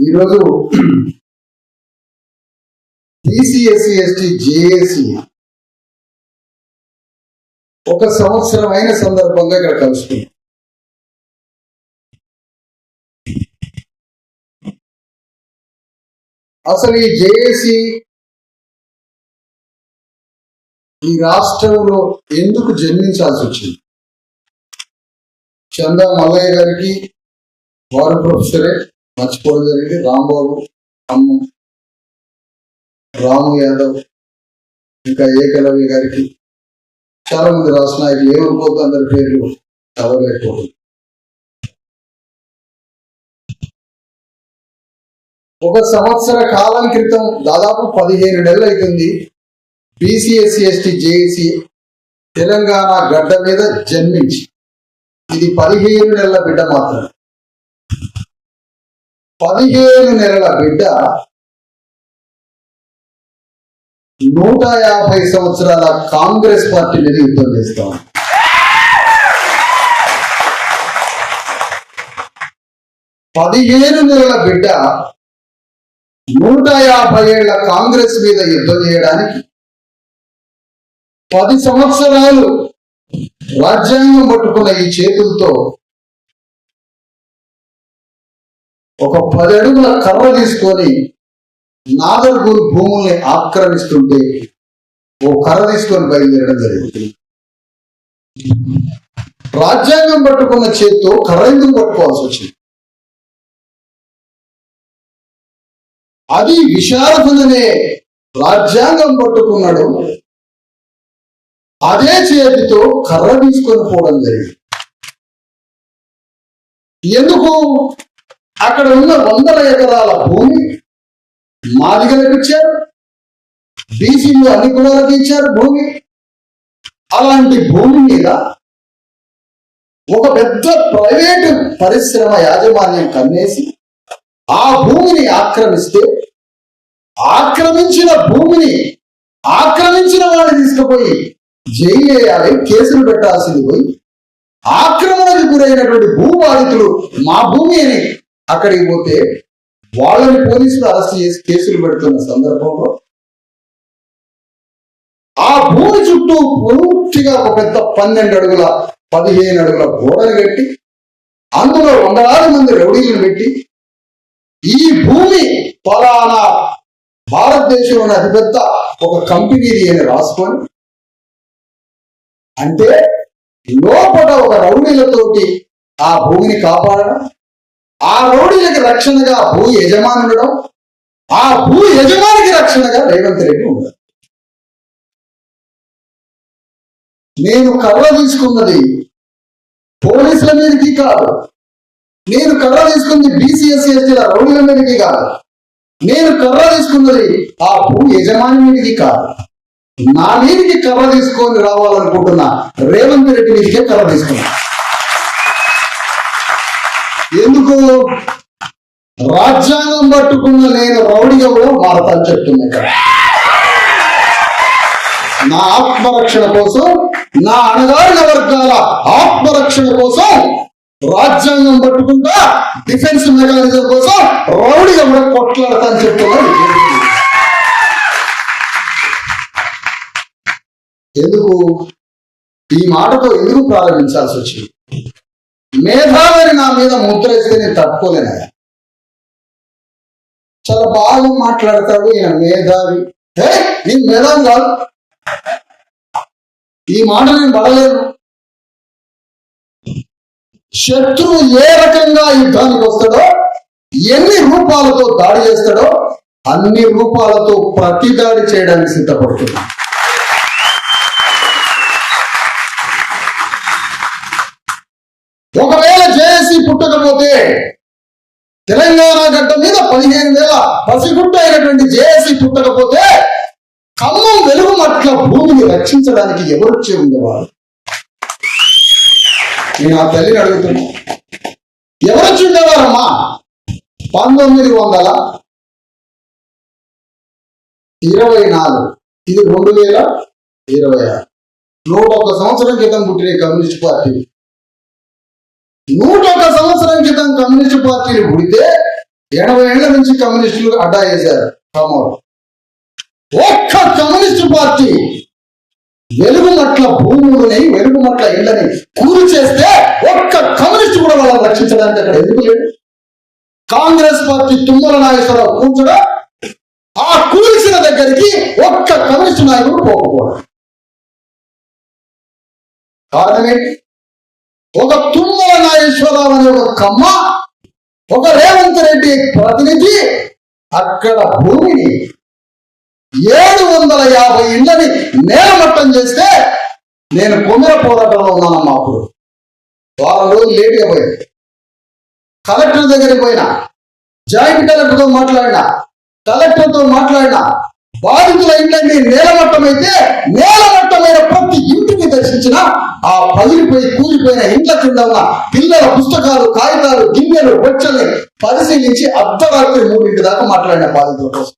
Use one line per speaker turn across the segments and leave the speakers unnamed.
ఈరోజు BC SC ST JAC ఒక సంవత్సరం అయిన సందర్భంగా ఇక్కడ కలుసుకుంది. అసలు ఈ జేఏసీ ఈ రాష్ట్రంలో ఎందుకు జన్మించాల్సి వచ్చింది? చందా మల్లయ్య గారికి వారు ప్రొఫెసరే, మర్చిపోవడం జరిగింది. రాంబాబు, అమ్మ రాము యాదవ్, ఇంకా ఏకలవ్య గారికి, చాలా మంది రాష్ట్ర నాయకులు, ఏమనుకోవద్దు అందరి పేర్లు చదవలేకపోతుంది. ఒక సంవత్సర కాలం క్రితం, దాదాపు 15 నెలలు అవుతుంది, BC SC ST JAC Telangana గడ్డ మీద జన్మించి. ఇది 15 నెలల బిడ్డ మాత్రం. 15 నెలల బిడ్డ 150 సంవత్సరాల కాంగ్రెస్ పార్టీ మీద యుద్ధం చేస్తాం. 15 నెలల బిడ్డ 150 ఏళ్ల కాంగ్రెస్ మీద యుద్ధం చేయడానికి 10 సంవత్సరాలు రాజ్యాంగం పట్టుకున్న ఈ చేతులతో ఒక 10 అడుగుల కర్ర తీసుకొని నాగర్గూరు భూముల్ని ఆక్రమిస్తుంటే ఓ కర్ర తీసుకొని బయలుదేరడం జరిగింది. రాజ్యాంగం పట్టుకున్న చేత్తో కర్ర ఎందుకు పట్టుకోవాల్సి వచ్చింది? అది విశారదులనే రాజ్యాంగం పట్టుకున్నాడు, అదే చేతితో కర్ర తీసుకొని పోవడం జరిగింది. ఎందుకు? అక్కడ ఉన్న 100 ఎకరాల భూమి మాదిగలకు ఇచ్చారు, బీసీలు అన్ని కులాలకు ఇచ్చారు భూమి. అలాంటి భూమి మీద ఒక పెద్ద ప్రైవేటు పరిశ్రమ యాజమాన్యం కన్నేసి ఆ భూమిని ఆక్రమిస్తే, ఆక్రమించిన భూమిని ఆక్రమించిన వాడిని తీసుకుపోయి జైలు వేయాలి, కేసులు పెట్టాల్సింది పోయి ఆక్రమణకు గురైనటువంటి భూబాధితులు మా భూమి అని అక్కడికి పోతే వాళ్ళని పోలీసులు అరెస్ట్ చేసి కేసులు పెడుతున్న సందర్భంలో ఆ భూమి చుట్టూ పూర్తిగా ఒక పెద్ద 12 అడుగుల 15 అడుగుల గోడలు కట్టి అందులో 100 మంది రౌడీలను పెట్టి ఈ భూమి పలానా భారతదేశంలోని అతిపెద్ద ఒక కంపెనీది అని రాసుకొని, అంటే లోపల ఒక రౌడీలతోటి ఆ భూమిని కాపాడడం, ఆ రౌడీలకి రక్షణగా భూ యజమాని ఉండడం, ఆ భూ యజమానికి రక్షణగా రేవంత్ రెడ్డి ఉండడం. నేను కర్ర తీసుకున్నది పోలీసుల మీదకి కాదు, నేను కర్ర తీసుకున్నది బీసీ ఎస్సీ ఎస్టీల రౌడీల మీదకి కాదు, నేను కర్ర తీసుకున్నది ఆ భూ యజమాని మీదకి కాదు, నా మీదకి కర్ర తీసుకొని రావాలనుకుంటున్నా రేవంత్ రెడ్డి మీదకే కర్ర తీసుకున్నా. ఎందుకు? రాజ్యాంగం పట్టుకున్న నేను రౌడీగా కూడా మారతాను చెప్తున్నా. ఇక్కడ నా ఆత్మరక్షణ కోసం, నా అణగారిన వర్గాల ఆత్మరక్షణ కోసం రాజ్యాంగం పట్టుకుంటా, డిఫెన్స్ మెకానిజం కోసం రౌడీగా కూడా కొట్లాడతాను చెప్తున్నారు. ఎందుకు ఈ మాటతో ఎందుకు ప్రారంభించాల్సి వచ్చింది? మేధావిని నా మీద ముద్ర వేస్తే నేను తట్టుకోలేనా? చాలా బాగా మాట్లాడతాడు ఈయన మేధావి. నేను మేధావి కాదు, ఈ మాట నేను పడలేను. శత్రువు ఏ రకంగా యుద్ధానికి వస్తాడో, ఎన్ని రూపాలతో దాడి చేస్తాడో అన్ని రూపాలతో ప్రతి దాడి చేయడానికి సిద్ధపడుతున్నా. ఒకవేళ జేఏసీ పుట్టకపోతే, తెలంగాణ గడ్డ మీద 15 వేల పసిగుట్ట అయినటువంటి జేఏసీ పుట్టకపోతే ఖమ్మం వెలుగు మట్ల భూమిని రక్షించడానికి ఎవరొచ్చే ఉండేవారు? నేను ఆ తల్లిని అడుగుతున్నా, ఎవరొచ్చి ఉండేవారమ్మా? 1924, ఇది 2026, 101 సంవత్సరం క్రితం పుట్టిన కమ్యూనిస్ట్ పార్టీ. 101 సంవత్సరం క్రితం కమ్యూనిస్ట్ పార్టీని పుడితే 80 ఏళ్ల నుంచి కమ్యూనిస్టులు అడ్డా వేశారు ఖమ్మంలో. ఒక్క కమ్యూనిస్టు పార్టీ వెలుగుమట్ల భూములని వెలుగుమట్ల ఇళ్ళని కూలి చేస్తే ఒక్క కమ్యూనిస్టు కూడా వాళ్ళని రక్షించడానికి అక్కడ ఎందుకు లేడు? కాంగ్రెస్ పార్టీ తుమ్మల నాగేశ్వరరావు కూర్చోడం, ఆ కూల్చిన దగ్గరికి ఒక్క కమ్యూనిస్టు నాయకుడు పోకపోవడం. కారణమేంటి? ఒక తుమ్మల నాగేశ్వరరావు అనే ఒక కమ్మ, ఒక రేవంత్ రెడ్డి ప్రతినిధి అక్కడ భూమిని 750 ఇళ్ళని నేలమట్టం చేస్తే నేను కొమ్మెర పోరాటంలో ఉన్నానమ్మా. అప్పుడు వారం రోజులు లేట్గా పోయింది. కలెక్టర్ దగ్గరికి పోయినా, జాయింట్ కలెక్టర్తో మాట్లాడినా, కలెక్టర్తో మాట్లాడినా, బాధితుల ఇంటిని నేలమట్టమైతే నేలమట్టమైన ప్రతి ఇంటిని దర్శించిన ఆ పగిలిపోయి కూలిపోయిన ఇంట్ల కింద ఉన్న పిల్లల పుస్తకాలు, కాగితాలు, గిన్నెలు, బొచ్చల్ని పరిశీలించి అర్ధరాత్రి 3 దాకా మాట్లాడిన బాధితుల కోసం.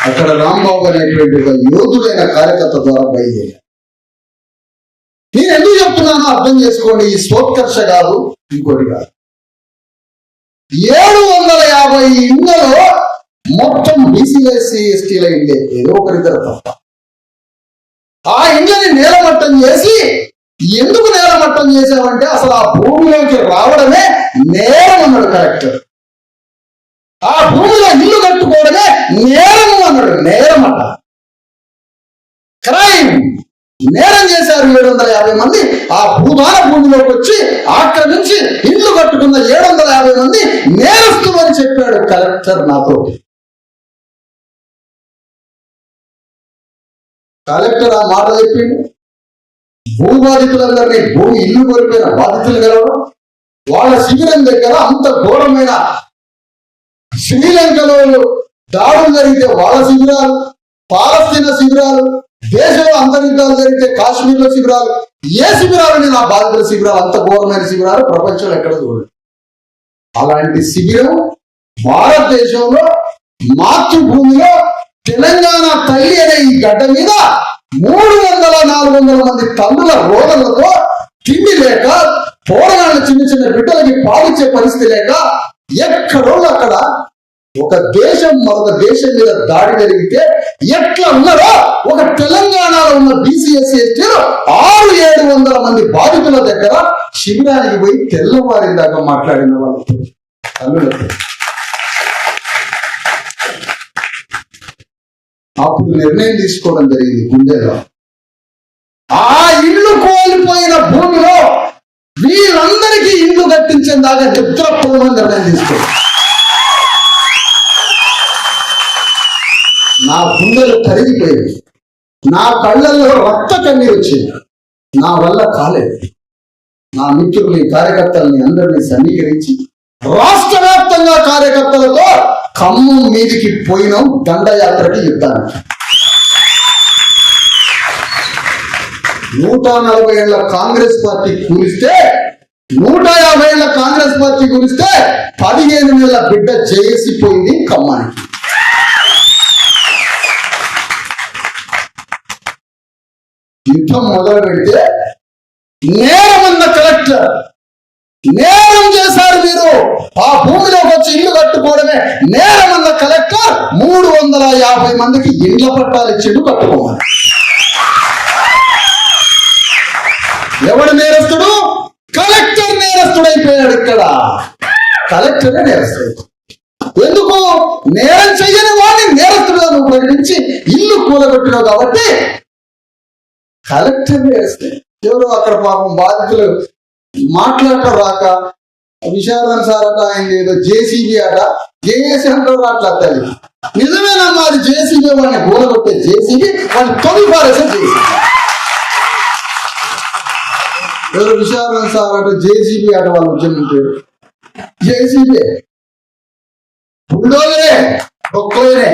అక్కడ రాంబాబు అనేటువంటి ఒక యోధుడైన కార్యకర్త ద్వారా బయలుదేరారు. నేను ఎందుకు చెప్తున్నానో అర్థం చేసుకోండి. ఈ స్వోత్కర్ష కాదు, ఇంకోటి కాదు. 750 ఇళ్లలో మొత్తం బీసీల, ఎస్సీ, ఎస్టీల ఇళ్ళే, ఏదో ఒకరిద్దరు తప్ప. ఆ ఇళ్ళని నేలమట్టం చేసి, ఎందుకు నేలమట్టం చేసామంటే అసలు ఆ భూమిలోకి రావడమే నేరం అన్నాడు కలెక్టర్. ఆ భూమిలో ఇల్లు కట్టుకోవడమే నేరము అన్నాడు. నేరం అట, క్రైమ్. నేరం చేశారు 750 మంది. ఆ భూదాన భూమిలోకి వచ్చి ఆక్రమించి ఇల్లు కట్టుకున్న 750 మంది నేరస్తులు అని చెప్పాడు కలెక్టర్ నాతో. కలెక్టర్ ఆ మాట చెప్పిండు. భూబాధితులందరినీ భూమి ఇల్లు కోల్పోయిన బాధితులు కలవడం, వాళ్ళ శిబిరం దగ్గర అంత ఘోరమైన శ్రీలంకలో దాడులు జరిగితే వాళ్ళ శిబిరాలు, పాలస్తీనా శిబిరాలు, దేశంలో అంతర్యుద్ధాలు జరిగితే కాశ్మీర్లో శిబిరాలు, ఏ శిబిరాలని నా బాధితుల శిబిరాలు, అంత ఘోరమైన శిబిరాలు ప్రపంచంలో ఎక్కడ చూడలేదు. అలాంటి శిబిరం భారతదేశంలో మాతృభూమిలో తెలంగాణ తల్లి అనే ఈ గడ్డ మీద 300-400 మంది తల్లుల రోదనలతో తిండి లేక, పోరగాళ్ళ చిన్న చిన్న బిడ్డలకి పాలిచ్చే పరిస్థితి లేక ఎక్కడో అక్కడ ఒక దేశం మరొక దేశం మీద దాడి జరిగితే ఎట్లా ఉన్నారో ఒక తెలంగాణలో ఉన్న బీసీ, ఎస్సీ, ఎస్టీలు 600-700 మంది బాధితుల దగ్గర శిబిరానికి పోయి తెల్లవారి దాకా మాట్లాడిన వాళ్ళతో తల్లులతో. అప్పుడు నిర్ణయం తీసుకోవడం జరిగింది గుండెలో. ఆ ఇల్లు కోల్పోయిన భూమిలో వీళ్ళందరికీ ఇల్లు కట్టించిన దాకా నిద్రపోవడం నిర్ణయం తీసుకోవడం. నా గుండెలు కరిగిపోయింది, నా కళ్ళల్లో రక్త కన్నీరు వచ్చింది. నా వల్ల కాలేదు. నా మిత్రుల్ని, కార్యకర్తల్ని అందరినీ సమీకరించి రాష్ట్ర వ్యాప్తంగా కార్యకర్తలతో ఖమ్మం మీదికి పోయినాం దండయాత్రకి, యుద్ధానికి. 140 ఏళ్ల కాంగ్రెస్ పార్టీ కూలిస్తే, 150 ఏళ్ల కాంగ్రెస్ పార్టీ కూలిస్తే 15 ఏళ్ల బిడ్డ చేసిపోయింది ఖమ్మానికి. యుద్ధం మొదలు పెడితే నేరమన్న కలెక్టర్, నేరం చేశారు మీరు, ఆ భూమిలోకి వచ్చి ఇల్లు కట్టుకోవడమే నేరమన్న కలెక్టర్ 350 మందికి ఇండ్ల పట్టాలు ఇచ్చిండు కట్టుకోమని. ఎవడు నేరస్తుడు? కలెక్టర్ నేరస్తుడైపోయాడు. ఇక్కడ కలెక్టరే నేరస్తుడు. ఎందుకు? నేరం చెయ్యని వాడిని నేరస్తుడుగా నువ్వు ప్రకటించి ఇల్లు కూలగొట్టినావు కాబట్టి కలెక్టర్ నేరస్తుడు. ఎవరు అక్కడ పాపం బాధితులు మాట్లాడటం రాక విశారణ సార్ అట, ఆయన ఏదో జేసీబీ అట, జేఏసీ అంటారు అట్లా తల్లి. నిజమేనమ్మా, అది జేసీబీ, వాడిని కూలగొట్టే జేసీబీ, వాడిని తొలి పారేసే జేసీబీ. ఎవరు విశారణ సార్ అట, జేసీబీ అట, వాళ్ళు ఉద్యమం పేరు జేసీబీ. బుల్డోజరే, ఒక్కోనే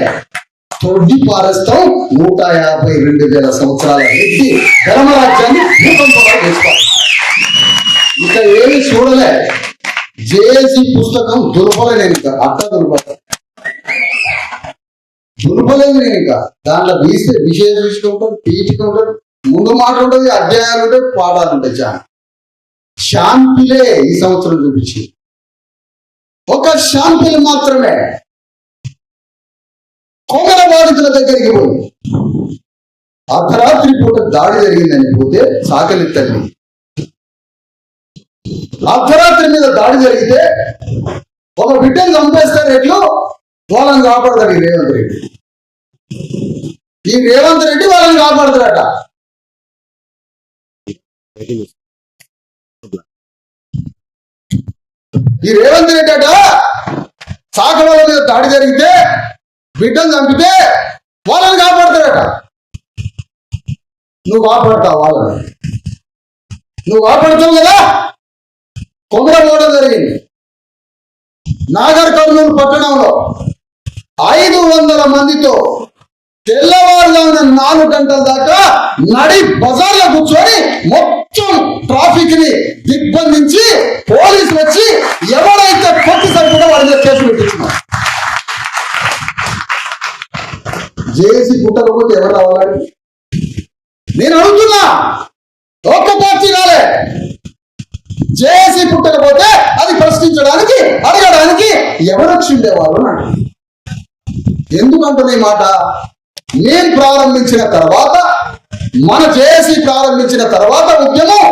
తొడ్డి పారేస్తాం. 152,000 సంవత్సరాల రెడ్డి ధర్మరాజ్యాన్ని భూకంపంలో వేస్తాం. ఇంకా ఏమి చూడలే. జేఏసీ పుస్తకం దుర్బలే. నేను ఇంకా అట్ట దుర్బలేదు. నేను ఇంకా దాంట్లో విశేష ఉంటుంది, పీఠిక ఉంటుంది, ముందు మాట ఉంటుంది, అధ్యాయాలు ఉంటాయి, పాఠాలు ఉంటాయి. చాలా శాంపిలే ఈ సంవత్సరం చూపించింది. ఒక శాంపిల్ మాత్రమే. కొంగల బాధితుల దగ్గరికి పోయి అర్ధరాత్రి పూట దాడి జరిగిందని పోతే సాకలి తల్లి, అర్ధరాత్రి మీద దాడి జరిగితే ఒక బిడ్డను చంపేస్తారు ఎట్లు, వాళ్ళని కాపాడతాడు ఈ రేవంత్ రెడ్డి. ఈ రేవంత్ రెడ్డి వాళ్ళని కాపాడతాడట. ఈ రేవంత్ రెడ్డి అట సాకల మీద దాడి జరిగితే బిడ్డను చంపితే వాళ్ళని కాపాడతాడట. నువ్వు కాపాడతావు వాళ్ళని, నువ్వు కాపాడుతావు కదా. కొంగర పోవడం జరిగింది. నాగర్ కర్నూలు పట్టణంలో 500 మందితో తెల్లవారుజామున 4 గంటల దాకా నడి బజార్లో కూర్చొని మొత్తం ట్రాఫిక్ ని దిగ్బంధించి పోలీసులు వచ్చి ఎవరైతే కొట్టి సరిపోతే వాళ్ళ మీద కేసు పెట్టించున్నారు. జేసీ పుట్టకపోతే ఎవరు రావాలి? నేను అడుగుతున్నా, ఒక్క పార్టీ రాలే. జేసీ పుట్టకపోతే అది ప్రశ్నించడానికి అడగడానికి ఎవరొచ్చిండేవారు అని. ఎందుకంటున్న ఈ మాట, నేను ప్రారంభించిన తర్వాత, మన జేసీ ప్రారంభించిన తర్వాత ఉద్యమం,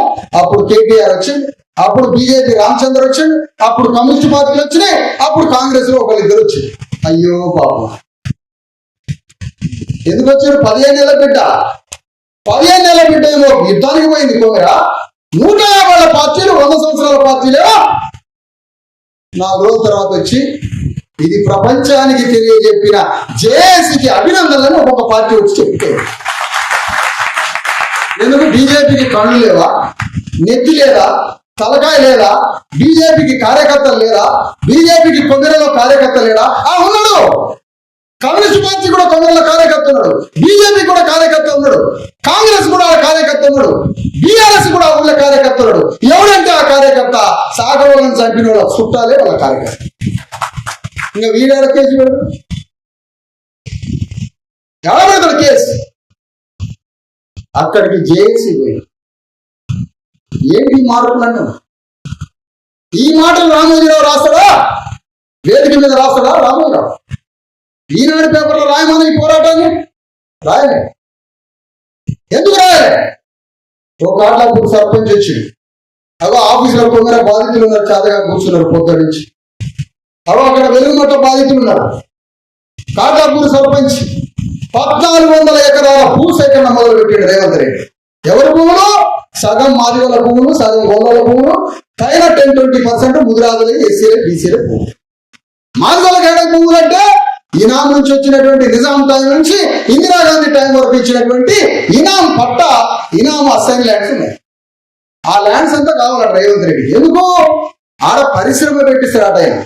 అప్పుడు కేటీఆర్ వచ్చింది, అప్పుడు బీజేపీ రామచంద్ర వచ్చింది, అప్పుడు కమ్యూనిస్ట్ పార్టీలు వచ్చినాయి, అప్పుడు కాంగ్రెస్ లో ఒకరిద్దరు వచ్చింది. అయ్యో పాపం, ఎందుకు వచ్చారు? 15 ఏళ్ళ బిడ్డ, 15 ఏళ్ళ బిడ్డ ఏమో యుద్ధానికి పోయింది కోమరా. 150 పార్టీలు, 100 సంవత్సరాల పార్టీలేమో 4 రోజుల తర్వాత వచ్చి ఇది ప్రపంచానికి తెలియజెప్పిన జేఏసీకి అభినందనలను ఒక్కొక్క పార్టీ వచ్చి చెప్తే, ఎందుకు బీజేపీకి కళ్ళు లేవా, నెత్తి లేదా, తలకాయ లేదా, బీజేపీకి కార్యకర్తలు లేదా, బీజేపీకి కొందరిలో కార్యకర్త లేడా? ఉన్నాడు. కమ్యూనిస్ట్ పార్టీ కూడా కొందరిలో కార్యకర్త ఉన్నాడు, బీజేపీ కూడా కార్యకర్త ఉన్నాడు, కాంగ్రెస్ కూడా కార్యకర్త ఉన్నాడు, బీఆర్ఎస్ కూడా వాళ్ళ కార్యకర్త ఉన్నాడు. ఎవడంటే ఆ కార్యకర్త సాగరోళ్ళని చంపిన వాళ్ళ చుట్టాలే వాళ్ళ కార్యకర్త. ఇంకా వీడాడ కేసు పెడతాడు, ఎలా పెడతాడు కేసు? అక్కడికి జేఏసీ పోయి ఏంటి మార్పులు అంటారు? ఈ మాటలు రామోజీరావు రాస్తాడా? వేదిక మీద రాస్తాడా రామోజీరావు? ఈనాడు పేపర్లో రాయమని ఈ పోరాటాన్ని రాయలే. ఎందుకు రాయలే? ఒక కాట్ల సర్పంచ్ వచ్చింది, అగో ఆఫీసులో కొందర బాధితులు ఉన్నారు, చాతగా కూర్చున్నారు పొద్దు నుంచి. అగో అక్కడ వెలుగుమట్ల బాధితులు ఉన్నారు. కాటాపూర్ సర్పంచ్ 1400 ఎకరాల భూసేకరణ మొదలు పెట్టాడు రేవంత్ రెడ్డి. ఎవరి భూములు? సగం మాదిగల భూములు, సగం గోళ్ళ భూములు, పైన 10-20% ముదిరాజులు, ఎస్సీలు, బీసీల భూములు. మాదిగలకు ఏడ భూములు అంటే ఇనాం నుంచి వచ్చినటువంటి నిజాం టైం నుంచి ఇందిరాగాంధీ టైం వరకు ఇచ్చినటువంటి ఇనాం పట్ట, ఇనాం అసైన్ ల్యాండ్స్ ఉన్నాయి. ఆ ల్యాండ్స్ అంతా కావాలంట రేవంత్ రెడ్డి. ఎందుకు? ఆడ పరిశ్రమ పెట్టిస్తాడట ఆయన.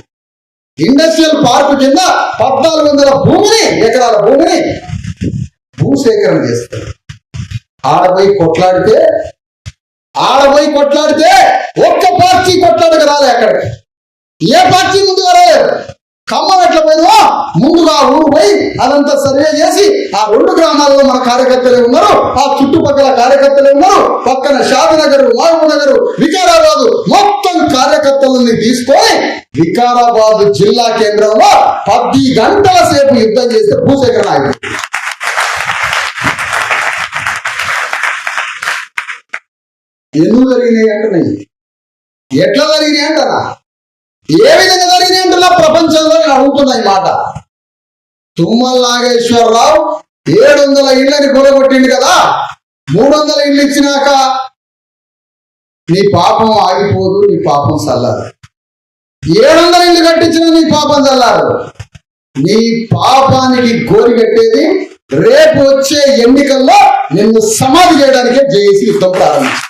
ఇండస్ట్రియల్ పార్క్ కింద 1400 ఎకరాల భూమిని భూసేకరణ చేస్తారు. ఆడపోయి కొట్లాడితే ఒక్క పార్టీ కొట్లాడక రాలే. అక్కడికి ఏ పార్టీ ముందుగా రాలేదు. ఖమ్మం ఎట్లా పోయినా ముందుగా ఊరు పోయి అదంతా సర్వే చేసి ఆ 2 గ్రామాల్లో మన కార్యకర్తలే ఉన్నారు, ఆ చుట్టుపక్కల కార్యకర్తలే ఉన్నారు, పక్కన షాదినగర్, మహబూబ్నగర్, వికారాబాద్ మొత్తం కార్యకర్తలని తీసుకొని వికారాబాద్ జిల్లా కేంద్రంలో 10 గంటల సేపు యుద్ధం చేస్తే భూసేకరణ అయిపోయింది. ఎందుకు జరిగినాయి అంటున్నాయి, ఎట్లా జరిగినాయి అంటారా, ఏ విధంగా జరిగినాయి అంటున్నా ప్రపంచంలో నేను అడుగుతున్నా ఈ మాట. తుమ్మల నాగేశ్వరరావు 700 ఇళ్ళని కూలగొట్టిండు కదా, 300 ఇళ్ళు ఇచ్చినాక నీ పాపం ఆగిపోదు, నీ పాపం చల్లారు. 700 ఇళ్ళు కట్టించిన నీ పాపం చల్లారు. నీ పాపానికి గోరి కట్టేది రేపు వచ్చే ఎన్నికల్లో నిన్ను సమాధి చేయడానికే జేఏసీ యుద్ధం ప్రారంభించింది.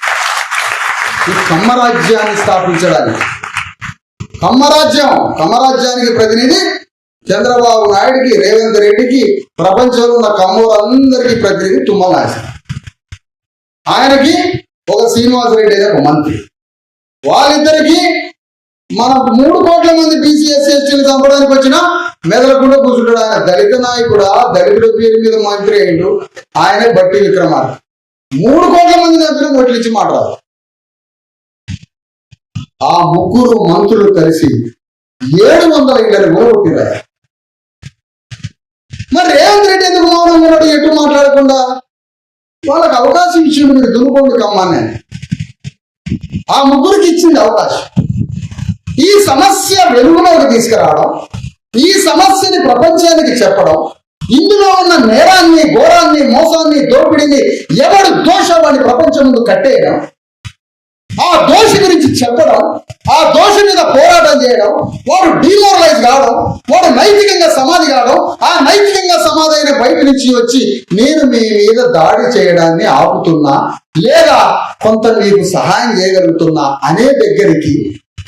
ఈ కమ్మరాజ్యాన్ని స్థాపించడానికి. కమ్మరాజ్యానికి ప్రతినిధి చంద్రబాబు నాయుడికి, రేవంత్ రెడ్డికి, ప్రపంచంలో ఉన్న కమ్మోరందరికీ ప్రతినిధి తుమ్మల నాగేశ్వరరావు. ఆయనకి ఒక శ్రీనివాసరెడ్డి అనే ఒక మంత్రి. వాళ్ళిద్దరికి మన 3 కోట్ల మంది బీసీ ఎస్సీ ఎస్టీలు చంపడానికి వచ్చినా మెదలకుండా కూర్చుంటాడు. ఆయన దళిత నాయకుడా, దళితుల పేరు మీద మంత్రి అయిండు. ఆయనే బట్టి విక్రమార్క. 3 కోట్ల మంది చంపిన ఓట్లు ఇచ్చి మాట్లాడారు. ఆ ముగ్గురు మంత్రులు కలిసి 700 ఇళ్ళని ఊరగొట్టిరా. మరి రేవంత్ రెడ్డి ఎందుకు మౌనంగా ఉన్నాడు, ఎటు మాట్లాడకుండా? వాళ్ళకి అవకాశం ఇచ్చిండు, మీరు దున్నుకోండి కమ్మాన్ని. ఆ ముగ్గురికి ఇచ్చింది అవకాశం. ఈ సమస్య వెలుగులోకి తీసుకురావడం, ఈ సమస్యని ప్రపంచానికి చెప్పడం, ఇందులో ఉన్న నేరాన్ని, ఘోరాన్ని, మోసాన్ని, దోపిడీని ఎవడు దోషవాన్ని ప్రపంచం ముందు కట్టేయడం, ఆ దోషి గురించి చెప్పడం, ఆ దోషి మీద పోరాటం చేయడం, వాడు డిమోరలైజ్ కావడం, వాడు నైతికంగా సమాధి కావడం, ఆ నైతికంగా సమాధి అయిన బయట నుంచి వచ్చి నేను మీ మీద దాడి చేయడాన్ని ఆపుతున్నా లేదా కొంత మీకు సహాయం చేయగలుగుతున్నా అనే దగ్గరికి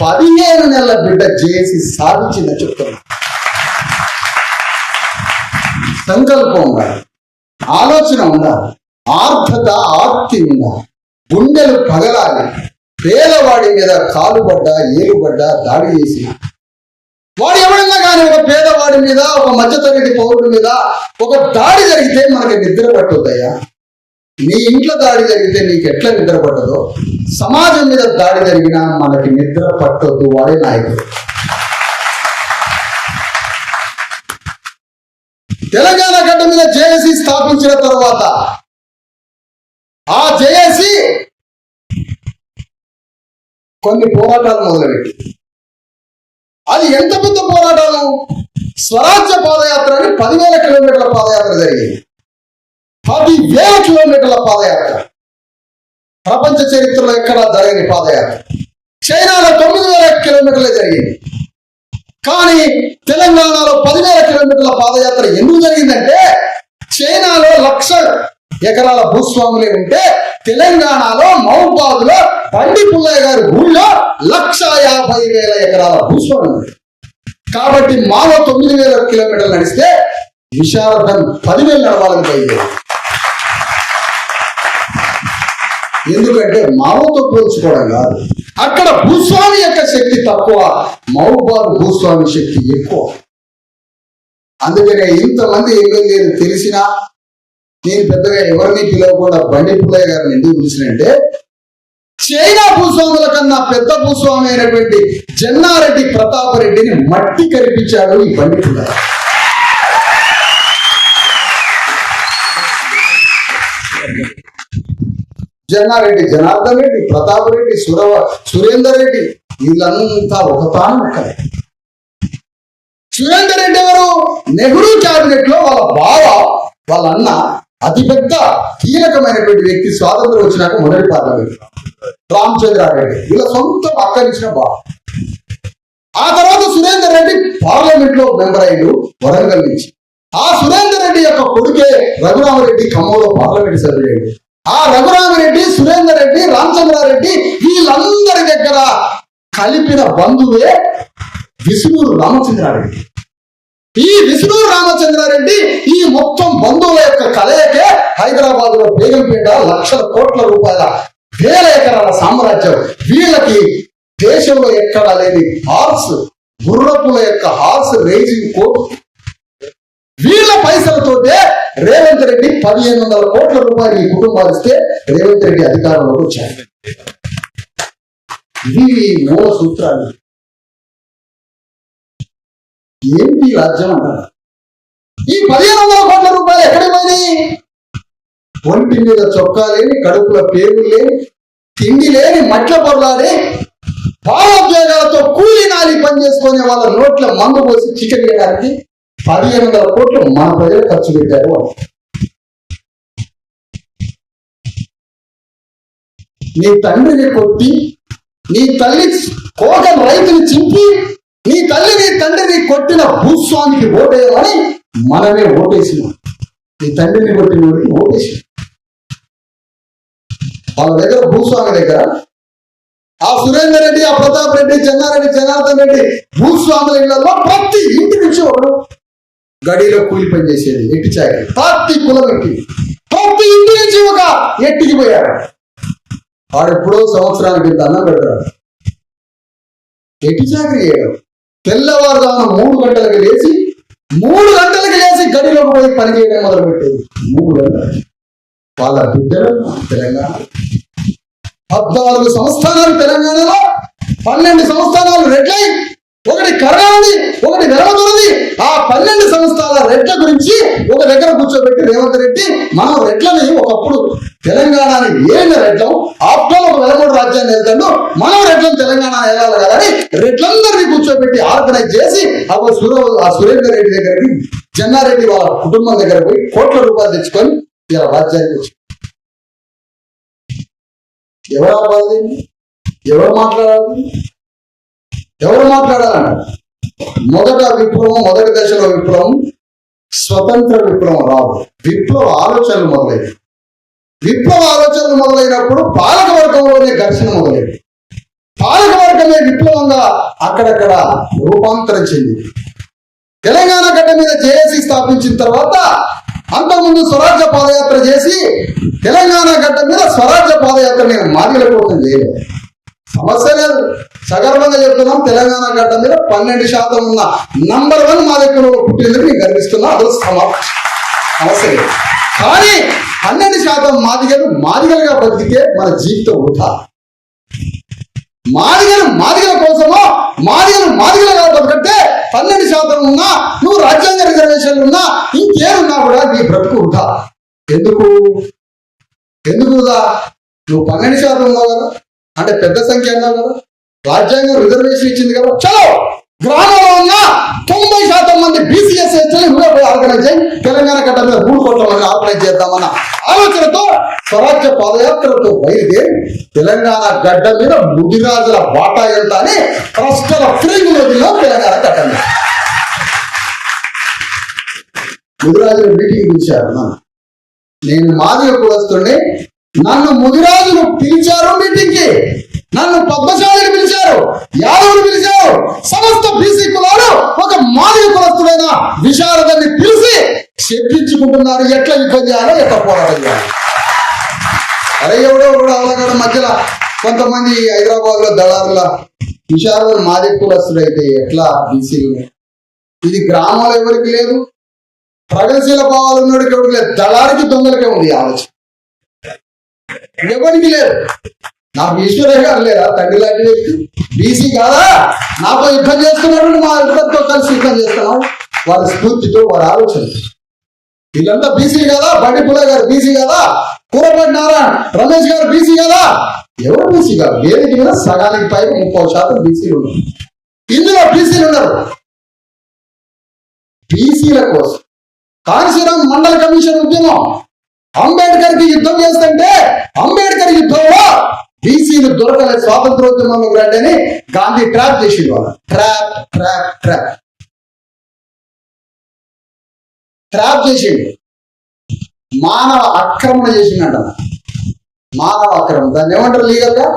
15 నెలల బిడ్డ చేసి సాధించిందని చెప్తున్నా. సంకల్పం ఉండాలి, ఆలోచన ఉండాలి, ఆర్ధత ఆర్తి ఉండాలి, గుండెలు పగలాలి. పేదవాడి మీద కాలుబడ్డ ఏలుబడ్డ దాడి చేసిన వాడు ఎవడన్నా కానీ ఒక పేదవాడి మీద, ఒక మధ్యతరగతి పౌరుడి మీద ఒక దాడి జరిగితే మనకి నిద్ర పట్టొద్దయ్యా. నీ ఇంట్లో దాడి జరిగితే నీకు ఎట్లా నిద్ర పట్టదో, సమాజం మీద దాడి జరిగినా మనకి నిద్ర పట్టొద్దు. వాడే నాయకుడు. తెలంగాణ గడ్డ మీద జేఏసీ స్థాపించిన తర్వాత ఆ జేఏసీ కొన్ని పోరాటాలు మొదలుపెట్టి, అది ఎంత పెద్ద పోరాటాలు! స్వరాజ్య పాదయాత్ర అని 10,000 కిలోమీటర్ల పాదయాత్ర జరిగింది. 10,000 కిలోమీటర్ల పాదయాత్ర ప్రపంచ చరిత్రలో ఎక్కడా జరగని పాదయాత్ర. చైనాలో 9,000 కిలోమీటర్లే జరిగింది. కానీ తెలంగాణలో 10,000 కిలోమీటర్ల పాదయాత్ర ఎందుకు జరిగిందంటే, చైనాలో 1,00,000 ఎకరాల భూస్వాములే ఉంటే తెలంగాణలో మహబూబాబాద్లో బండి పుల్లయ్య గారి ఊళ్ళో 1,50,000 ఎకరాల భూస్వాములు. కాబట్టి మాలో 9,000 కిలోమీటర్లు నడిస్తే విశారదం 10,000 నడవాలని పోయింది. ఎందుకంటే మావతో పోల్చుకోవడం కాదు, అక్కడ భూస్వామి యొక్క శక్తి తక్కువ, మహబూబాబాద్ భూస్వామి శక్తి ఎక్కువ. అందుకనే ఇంతమంది ఎమ్మెల్యేలు తెలిసినా నేను పెద్దగా ఎవరిని పిలవకుండా బండి పుల్లయ్య గారిని ఎందుకు పిలిచినంటే, చైనా భూస్వాముల కన్నా పెద్ద భూస్వామి అయినటువంటి జన్నారెడ్డి ప్రతాప్ రెడ్డిని మట్టి కరిపించాడు ఈ బండి పుల్లయ్య. జన్నారెడ్డి, జనార్దన్ రెడ్డి, ప్రతాప్ రెడ్డి, సురేందర్ రెడ్డి వీళ్ళంతా ఒక తాను. సురేందర్ రెడ్డి ఎవరు? నెహ్రూ క్యాబినెట్ లో వాళ్ళ బావ, వాళ్ళ అన్న అతిపెద్ద కీలకమైనటువంటి వ్యక్తి. స్వాతంత్రం వచ్చినాక మొదటి పార్లమెంట్ రామచంద్రారెడ్డి వీళ్ళ సొంత పక్కనిచ్చిన బావ. ఆ తర్వాత సురేందర్ రెడ్డి పార్లమెంట్ లో మెంబర్ అయ్యాడు వరంగల్ నుంచి. ఆ సురేందర్ రెడ్డి యొక్క కొడుకే రఘురామరెడ్డి ఖమ్మంలో పార్లమెంట్ సభ్యుడు. ఆ రఘురామరెడ్డి, సురేందర్ రెడ్డి, రామచంద్రారెడ్డి వీళ్ళందరి దగ్గర కలిపిన బంధువే విసునూరు రామచంద్రారెడ్డి. ఈ విసునూరు రామచంద్రారెడ్డి ఈ మొత్తం బంధువుల యొక్క కలయికే హైదరాబాద్ లో బేగంపేట 1,00,000 కోట్ల రూపాయల 1,000 ఎకరాల సామ్రాజ్యం. వీళ్ళకి దేశంలో ఎక్కడా లేని గుర్రపుల యొక్క హార్స్ రేసింగ్ కోర్టు. వీళ్ళ పైసలతోటే రేవంత్ రెడ్డి 1,500 కోట్ల రూపాయలు ఈ కుటుంబాలు ఇస్తే రేవంత్ రెడ్డి అధికారంలోకి వచ్చారు. ఇవి మూల సూత్రాలు. ఏంటి రాజ్యం అంటారు? ఈ 1,500 కోట్ల రూపాయలు ఎక్కడికి పోయినాయి? ఒంటి మీద చొక్కా లేని, కడుపుల పేగులు లేని, తిండి లేని, మట్ల పొరలాడే భావోద్వేగాలతో కూలి నాలి పని చేసుకునే వాళ్ళ నోట్ల మందు పోసి చికెన్ వేయడానికి 1,500 కోట్లు మన ప్రజలు ఖర్చు పెట్టారు. నీ తండ్రిని కొట్టి, నీ తల్లి కోటం రైతుని చింపి, నీ తల్లి నీ తండ్రిని కొట్టిన భూస్వామికి ఓటేయమని మనమే ఓటేసినాం. నీ తండ్రిని కొట్టిన వాడికి ఓటేసినాం. వాళ్ళ దగ్గర భూస్వామి దగ్గర ఆ సురేందర్ రెడ్డి, ఆ ప్రతాప్ రెడ్డి, జన్నారెడ్డి, జనార్దన్ రెడ్డి భూస్వాముల ఇళ్లలో ప్రతి ఇంటి నుంచి ఒకడు గడిలో కూలి పని చేసేది ఎట్టి చాకరీ. ప్రతి కులం ఎట్టి, ప్రతి ఇంటి నుంచి ఒక ఎట్టికి పోయాడు. వాడు ఎప్పుడో సంవత్సరానికి అన్నం పెడతాడు. ఎట్టి చాకరీ చేయడం. తెల్లవారుదాన 3 గంటలకు లేచి 3 గంటలకు లేచి గడిలోకి పోయి పని చేయడం మొదలు పెట్టేది. 3 గంటలు. వాళ్ళ బిడ్డలు తెలంగాణ 14 సంస్థానాలు తెలంగాణలో 12 సంస్థానాలు రెడ్లై, ఒకటి కర్ణాది, ఒకటి వెలమతులది. ఆ 12 సంస్థానాల రెడ్ల గురించి ఒక దగ్గర కూర్చోబెట్టి రేవంత్ రెడ్డి మనం రెడ్లని ఒకప్పుడు తెలంగాణని ఏలిన రెడ్లం, ఆఫ్టర్ ఒక వెలమూడు రాజ్యాన్ని వెళ్తాడు, మనం రెడ్లను తెలంగాణ వెళ్ళాలి కదని రెడ్లందరినీ కూర్చోబెట్టి ఆర్గనైజ్ చేసి ఆ సురేందర్ రెడ్డి దగ్గరికి, జన్నారెడ్డి వాళ్ళ కుటుంబం దగ్గర పోయి కోట్ల రూపాయలు తెచ్చుకొని ఇలా రాజ్యానికి వచ్చి ఎవరు ఆపాలి? ఎవరు మాట్లాడాలి? ఎవరు మాట్లాడాలంట? మొదటి దశలో విప్లవం స్వతంత్ర విప్లవం రాదు, విప్లవ ఆలోచనలు మొదలైనవి. విప్లవ ఆలోచనలు మొదలైనప్పుడు పాలక వర్గంలోనే ఘర్షణ మొదలైంది. పాలక వర్గమే విప్లవంగా అక్కడక్కడ రూపాంతరం చెందింది. తెలంగాణ గడ్డ మీద జేఏసీ స్థాపించిన తర్వాత అంతకుముందు స్వరాజ్య పాదయాత్ర చేసి తెలంగాణ గడ్డ మీద స్వరాజ్య పాదయాత్ర నేను మాదిల కోసం చేయలేదు. సమస్య లేదు, సగర్వంగా చెప్తున్నాం. తెలంగాణ గడ్డ మీద 12% ఉన్న నంబర్ 1 మా దగ్గర పుట్టినందుకు నేను గర్విస్తున్నా. అదో సమస్య లేదు. కానీ 12% మాదిగలుగా బతికితే మన జీవితం వృధా. మాదిగల కోసమో మాదిగలుగా బతికంటే 12% ఉన్నా, నువ్వు రాజ్యాంగ రిజర్వేషన్లు ఉన్నా, ఇంకేమున్నా కూడా నీ బ్రతుకు వృధా. ఎందుకు వృధా? నువ్వు 12% ఉన్నావు కదా, అంటే పెద్ద సంఖ్య అన్నావు కదా, రాజ్యాంగం రిజర్వేషన్ ఇచ్చింది కదా, చలో గ్రామంలో ఉన్న 90% మంది బీసీఎస్ ఆర్గనైజ్ అయ్యి తెలంగాణ గడ్డ మీద 3 కోట్ల మంది ఆర్గనైజ్ చేద్దామన్న ఆలోచనతో స్వరాజ్య పాదయాత్రతో బయలుదేరి తెలంగాణ గడ్డ మీద ముదిరాజుల వాటా ఎంత అని ప్రశ్నల ఫిరంగులో తెలంగాణ గడ్డ మీద ముదిరాజుల మీటింగ్ పిలిచారు. నేను మాదిగ కులస్తుడిని, నన్ను ముదిరాజులు పిలిచారు మీటింగ్కి, నన్ను పద్మశాలిని పిలిచారు, యాదవులు పిలిచారు, సమస్త బీసీ కులాలు ఒక మాదిగ కులస్తుడైన విశారదాన్ని పిలిచి చెప్పించుకుంటున్నారు ఎట్లా యుద్ధం చేయాలో, ఎట్లా పోరాటం చేయాలి. అరే ఎవడో అలాగడ మధ్యలో కొంతమంది హైదరాబాద్ లో దళారుల విశారద మాదిగ కులస్తుడైతే ఎట్లా బీసీలు? ఇది గ్రామంలో ఎవరికి లేదు, ప్రగతిశీల భావాలు ఉన్నోడికి ఎవరికి లేదు, దళారికి దొంగలకే ఉంది ఆలోచన, ఎవరికి లేదు. నాకు ఈశ్వరయ్య గారు లేదా తండ్రి లాంటి వ్యక్తి? బీసీ కాదా? నాతో యుద్ధం చేస్తున్నాడు, మా ఇద్దరితో కలిసి యుద్ధం చేస్తున్నాం. వారి స్ఫూర్తితో, వారి ఆలోచన. వీళ్ళంతా బీసీ కదా, బండి పుల్ల గారు బీసీ కదా, కూరపాటి నారాయణ రమేష్ గారు బీసీ కదా. ఎవరు బీసీ కాదు? వేదిక మీద సగానికి పైగా 30% బీసీలు ఉన్నారు. ఇందులో బీసీలు ఉన్నారు. బీసీల కోసం కాంశీరాం మండల కమిషన్ ఉద్యమం, అంబేద్కర్ కి యుద్ధం చేస్తుంటే అంబేద్కర్ యుద్ధంలో బీసీలు దొరకలే, స్వాతంత్రోద్యమంలో రండి అని గాంధీ ట్రాప్ చేసింది. వాళ్ళు ట్రాప్ చేసిండు, మానవ ఆక్రమణ చేసిండట. మానవ ఆక్రమణ, దాన్ని ఏమంటారు లీగల్ గా?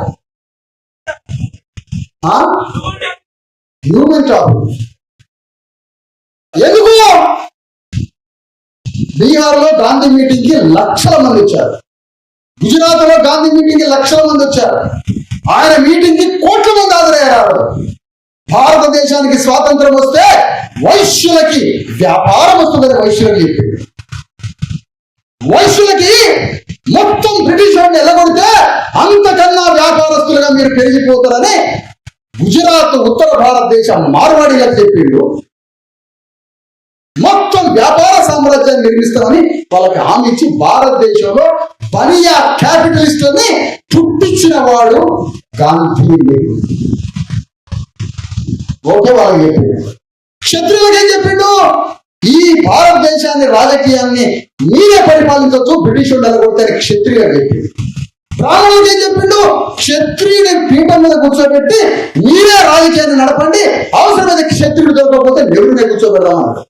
Human traffic. ఎందుకు? బీహార్ లో గాంధీ మీటింగ్ కి లక్షల మంది వచ్చారు, గుజరాత్ లో గాంధీ మీటింగ్ కి లక్షల మంది వచ్చారు, ఆయన మీటింగ్ కి కోట్ల మంది హాజరయ్యారు. భారతదేశానికి స్వాతంత్రం వస్తే వైశ్యులకి వ్యాపారం వస్తుందని వైశ్యులకి చెప్పింది. వైశ్యులకి మొత్తం బ్రిటిష్ వాడిని ఎల్లగొడితే అంతకన్నా వ్యాపారస్తులుగా మీరు పెరిగిపోతారని గుజరాత్ ఉత్తర భారతదేశం మార్వాడీలకు చెప్పిండు. మొత్తం వ్యాపార సామ్రాజ్యాన్ని నిర్మిస్తామని వాళ్ళకి హామీ ఇచ్చి భారతదేశంలో బనియా క్యాపిటలిస్టులని పుట్టించిన వాడు గాంధీ. ఓకే, వాళ్ళకి చెప్పిండు. క్షత్రియులకు ఏం చెప్పిండు? ఈ భారతదేశాన్ని రాజకీయాన్ని మీరే పరిపాలించవచ్చు, బ్రిటిష్ వెళ్ళగొడతారు క్షత్రియులకు చెప్పిండు. బ్రాహ్మణులకు ఏం చెప్పిండు? క్షత్రియుని పీఠం మీద కూర్చోబెట్టి మీరే రాజకీయాన్ని నడపండి, అవసరమైన క్షత్రియుడు దొరకకపోతే నెవరునే కూర్చోబెడదామన్నాడు.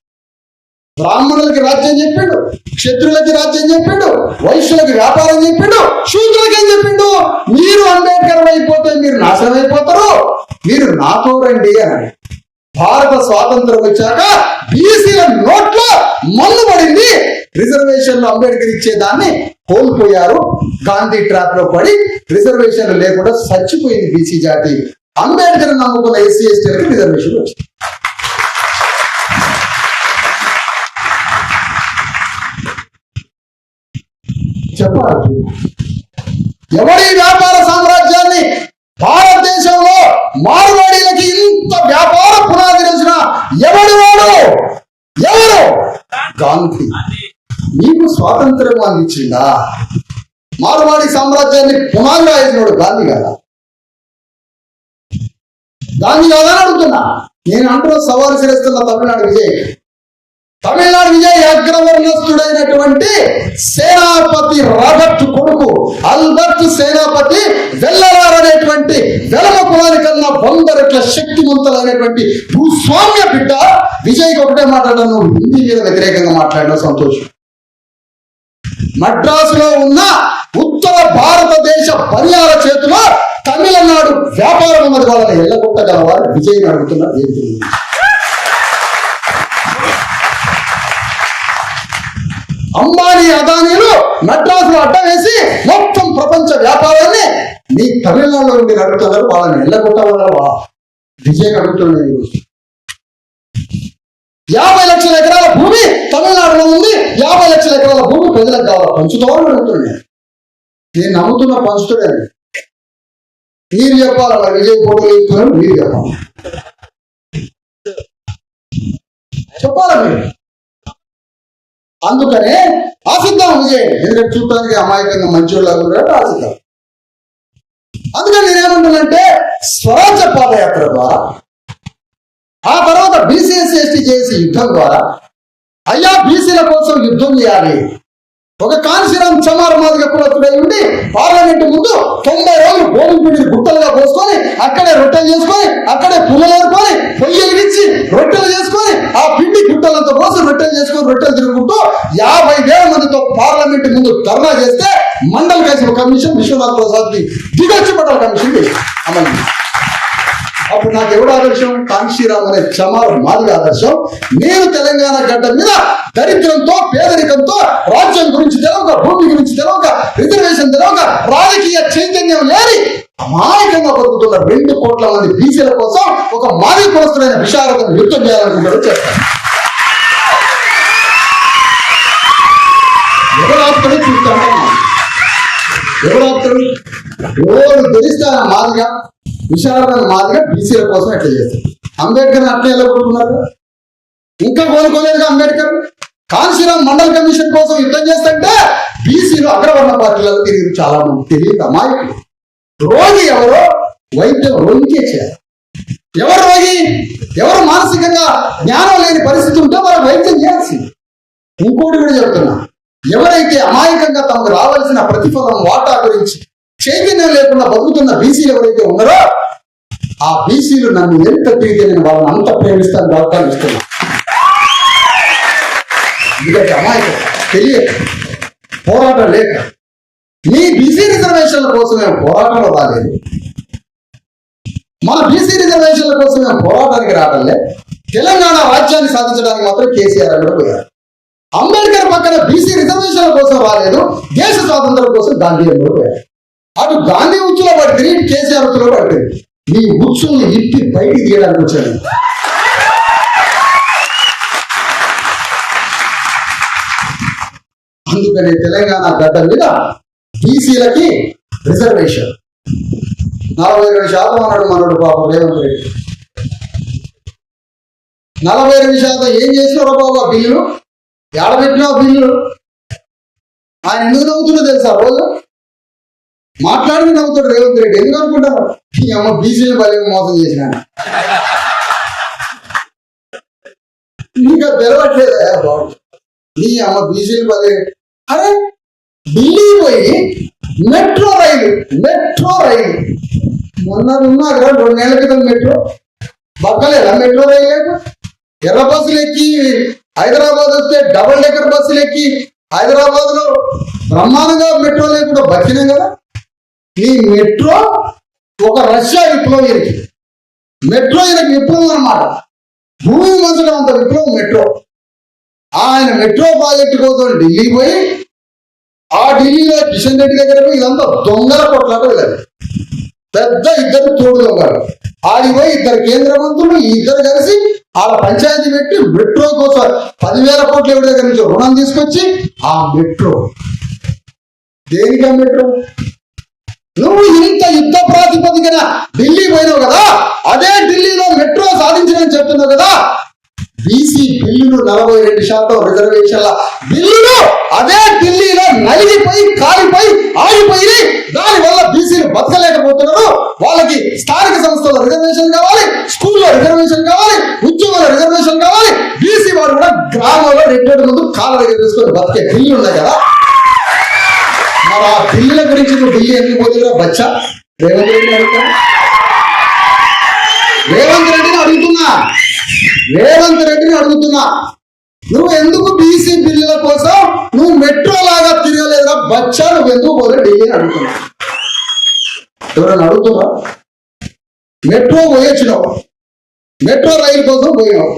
బ్రాహ్మణులకి రాజ్యం చెప్పిండు, క్షత్రులకి రాజ్యం చెప్పిండు, వైశ్యులకి వ్యాపారం చెప్పిండు, శూద్రులకి ఏం చెప్పిండు? మీరు అంబేద్కర్ అయిపోతే మీరు నాశనం అయిపోతారు, మీరు నాతో రండి అని. భారత స్వాతంత్రం వచ్చాక బీసీల నోట్లో మన్ను పడింది. రిజర్వేషన్లు అంబేద్కర్ ఇచ్చేదాన్ని కోల్పోయారు. గాంధీ ట్రాప్ లో పడి రిజర్వేషన్లు లేకుండా చచ్చిపోయింది బీసీ జాతి. అంబేద్కర్ నమ్ముకున్న ఎస్సీ ఎస్టీలకి రిజర్వేషన్లు వచ్చింది. చెప్పాలి, ఎవరి వ్యాపార సామ్రాజ్యాన్ని భారతదేశంలో మార్వాడీలకి ఇంత వ్యాపార పునాది వేసిన ఎవడు గాంధీ. నీకు స్వాతంత్రం అందించిందా? మార్వాడి సామ్రాజ్యాన్ని పునాది రాసినోడు గాంధీ కదా? గాంధీ కాదా అని అడుగుతున్నా. నేను అంటున్న సవాలు చేస్తున్న తమిళనాడు విజయ్ అగ్రవర్ణస్తుడైనటువంటి సేనాపతి రాబర్ట్ కొడుకు ఆల్బర్ట్ సేనాపతి వెల్లలారనేటువంటి వెలమ కులానికన్నా 100 రెట్ల శక్తివంతులైనటువంటి భూస్వామ్య బిడ్డ విజయ్కి ఒకటే మాట్లాడాను, నువ్వు హిందీ మీద వ్యతిరేకంగా మాట్లాడిన సంతోషం. మద్రాసులో ఉన్న ఉత్తర భారతదేశ బనియాల చేతిలో తమిళనాడు వ్యాపారం ఉన్నది, వాళ్ళని ఎల్లగొట్టగలవారు విజయ్ అడుగుతున్న వ్యక్తి. అంబానీ అదానీలు మద్రాసులో అడ్డ వేసి మొత్తం ప్రపంచ వ్యాపారాన్ని నీ తమిళనాడులో ఉండి నడుపుతున్నారు, వాళ్ళని ఎల్లగొట్టగలవా విజయ్ అడుగుతున్నాడు. 50 లక్షల ఎకరాల భూమి తమిళనాడులో ఉంది, 50 లక్షల ఎకరాల భూమి ప్రజలకు కావాలి, పంచుతామని అడుగుతున్నాడు. నేను నమ్ముతున్న పంచుతాడే. మీరు చెప్పాలి, విజయ్ ఫోటోలు ఇస్తున్నారు, మీరు చెప్పాలి మీరు. అందుకనే ఆశిద్దాం విజయ్, ఎందుకంటే చూడటానికి అమాయకంగా మంచివాళ్ళు ఆశిద్దాం. అందుకని నేనేమంటున్నానంటే స్వరాజ్య పాదయాత్ర ద్వారా, ఆ తర్వాత బీసీఎస్సీ చేసి యుద్ధం ద్వారా, అయ్యా బీసీల కోసం యుద్ధం చేయాలి. ఒక కాన్సీరామ్ చమార్ మాదిగా కులస్తుడై ఉండి పార్లమెంట్ ముందు 90 రోజులు గోధుమ పిండిని గుట్టలుగా పోసుకొని అక్కడే రొట్టెలు చేసుకొని అక్కడే పుల్లలేరుకొని పొయ్యి వెలిగించి రొట్టెలు చేసుకొని ఆ పిండి గుట్టలంతా పోసి రొట్టెలు చేసుకొని రొట్టెలు తిరుగుకుంటూ 50,000 మందితో పార్లమెంట్ ముందు ధర్నా చేస్తే మండల్ కేసుల కమిషన్ విశ్వనాథ్ ప్రసాద్ ని దిగొచ్చి మండల కమిషన్ అమలు. అప్పుడు నాకు ఎవడు ఆదర్శం? కాన్షీరామ్ అనే చమార్ మాదిగా ఆదర్శం. నేను తెలంగాణ గడ్డ మీద దరిద్రంతో పేదరికంతో రాజ్యం గురించి తెలవక, భూమి గురించి తెలవక, రిజర్వేషన్ తెలవక, రాజకీయ చైతన్యం లేని అమాయకంగా బతుకుతున్న 2 కోట్ల మంది బీసీల కోసం ఒక మాది కులస్తుడైన విశారదను యుద్ధం చేయాలనుకుంటారో చేస్తాను. ఎవరాప్తని చూస్తాను, ఎవరాప్తని రోజు ధరిస్తాను మాదిగా విశారదను మాదిగా బీసీల కోసం ఎట్లా చేస్తారు. అంబేద్కర్ అట్లా ఎలా కొట్టుకున్నారు? ఇంకా కోలుకోలేదుగా అంబేద్కర్. కాన్షీరామ్ మండల్ కమిషన్ కోసం యుద్ధం చేస్తుంటే బీసీలు అగ్రవర్ణ పార్టీలలో తిరిగి చాలా మంది తెలియదు అమాయకులు. రోగి ఎవరో వైద్యం రోగికే చేయాలి. ఎవరు రోగి? ఎవరు మానసికంగా జ్ఞానం లేని పరిస్థితి ఉంటే వారు వైద్యం చేయాల్సింది. ఇంకోటి కూడా చెప్తున్నా, ఎవరైతే అమాయకంగా తమకు రావాల్సిన ప్రతిఫలం వాటా గురించి చైతన్యం లేకుండా బతుకుతున్న బీసీలు ఎవరైతే ఉన్నారో ఆ బీసీలు నన్ను ఎంత తిరిగి నేను వాళ్ళని అంత ప్రేమిస్తాను, డాక్టర్లు ఇస్తున్నా. ఎందుకంటే అమాయకం తెలియక, పోరాటం లేక. మీ బీసీ రిజర్వేషన్ల కోసం మేము పోరాటంలో రాలేదు, మన బీసీ రిజర్వేషన్ల కోసం మేము పోరాటానికి రావటంలే. తెలంగాణ రాజ్యాన్ని సాధించడానికి మాత్రం కేసీఆర్ అక్కడ పోయారు. అంబేద్కర్ పక్కన బీసీ రిజర్వేషన్ల కోసం రాలేదు, దేశ స్వాతంత్రం కోసం గాంధీ అక్కడ పోయారు. అటు గాంధీ ఉచ్చులో పడితే కేసీఆర్ ఉచ్చులో పడితే మీ ఉచ్చుల్ని ఇప్పి బయటికి తీయడానికి వచ్చాడు. అందుకని తెలంగాణ గడ్డ మీద బీసీలకి రిజర్వేషన్ 42% అన్నాడు మనోడు బాబు రేవంత్ రెడ్డి. 42% ఏం చేసినారో బాబు ఆ బిల్లులు? ఏడబెట్టినా బిల్లులు? ఆయన ఎందుకు నవ్వుతుందో తెలుసా? రోజు మాట్లాడి నవ్వుతాడు రేవంత్ రెడ్డి. ఎందుకు అనుకుంటారు? ఈ అమ్మ బీసీలు బలి మోసం చేసిన నీకు తెలవట్లేదా బాబు? నీ అమ్మ బీసీలు బలి. అరే ఢిల్లీ పోయి మెట్రో రైలు మొన్న ఉన్నా కదా 2 నెలల క్రితం మెట్రో బక్కలేదా? మెట్రో రైలు ఎర్ర బస్సులు ఎక్కి హైదరాబాద్ వస్తే డబుల్ డెక్కర్ బస్సులు ఎక్కి హైదరాబాద్ లో బ్రహ్మాండంగా మెట్రో లేకుండా బతికినాం కదా. ఈ మెట్రో ఒక రష్యా విప్లవం ఇరికి మెట్రో ఈయనకి విప్లవం అన్నమాట. భూమి మంచడం అంత విప్లవం మెట్రో. ఆయన మెట్రో ప్రాజెక్టు కోసం ఢిల్లీ పోయి ఆ ఢిల్లీలో కిషన్ రెడ్డి దగ్గర పోయి ఇదంతా దొంగల కొట్లాట వెళ్ళారు. పెద్ద 2 తోడు దొంగలు ఆడిపోయి 2 కేంద్ర మంత్రులు ఇద్దరు కలిసి ఆడ పంచాయతీ పెట్టి మెట్రో కోసం 10,000 కోట్ల ఎవరి దగ్గర నుంచి రుణం తీసుకొచ్చి ఆ మెట్రో దేనికా మెట్రో నువ్వు ఇంత యుద్ధ ప్రాతిపదికన ఢిల్లీ పోయినావు కదా, అదే ఢిల్లీలో మెట్రో సాధించని చెప్తున్నావు కదా. బీసీ బిల్లులు 42% రిజర్వేషన్ల బిల్లులు అదే ఢిల్లీలో నలిగిపోయి కాలిపోయి ఆగిపోయి, దానివల్ల బీసీలు బతకలేకపోతున్నారు. వాళ్ళకి స్థానిక సంస్థల రిజర్వేషన్ కావాలి, స్కూల్లో రిజర్వేషన్ కావాలి, ఉద్యోగాల రిజర్వేషన్ కావాలి. బీసీ వాడు కూడా గ్రామంలో రెడ్డి ముందు కాళ్ళ దగ్గర తీసుకొని బతికే బిల్లులు ఉన్నాయి కదా. మరి ఆ బిల్లుల గురించి నువ్వు ఢిల్లీ ఎందుకు పోతున్నా బచ్చా? రేవంత్ రెడ్డిని అడుగుతున్నా, రేవంత్ రెడ్డిని అడుగుతున్నా, నువ్వు ఎందుకు బీసీ బిల్లుల కోసం నువ్వు మెట్రో లాగా తిరగలేదురా బచ్చా? నువ్వు ఎందుకు పోలే ఢిల్లీని అడుగుతున్నా. ఎవరైనా అడుగుతున్నా? మెట్రో పోయొచ్చినావు, మెట్రో రైలు కోసం పోయినావు,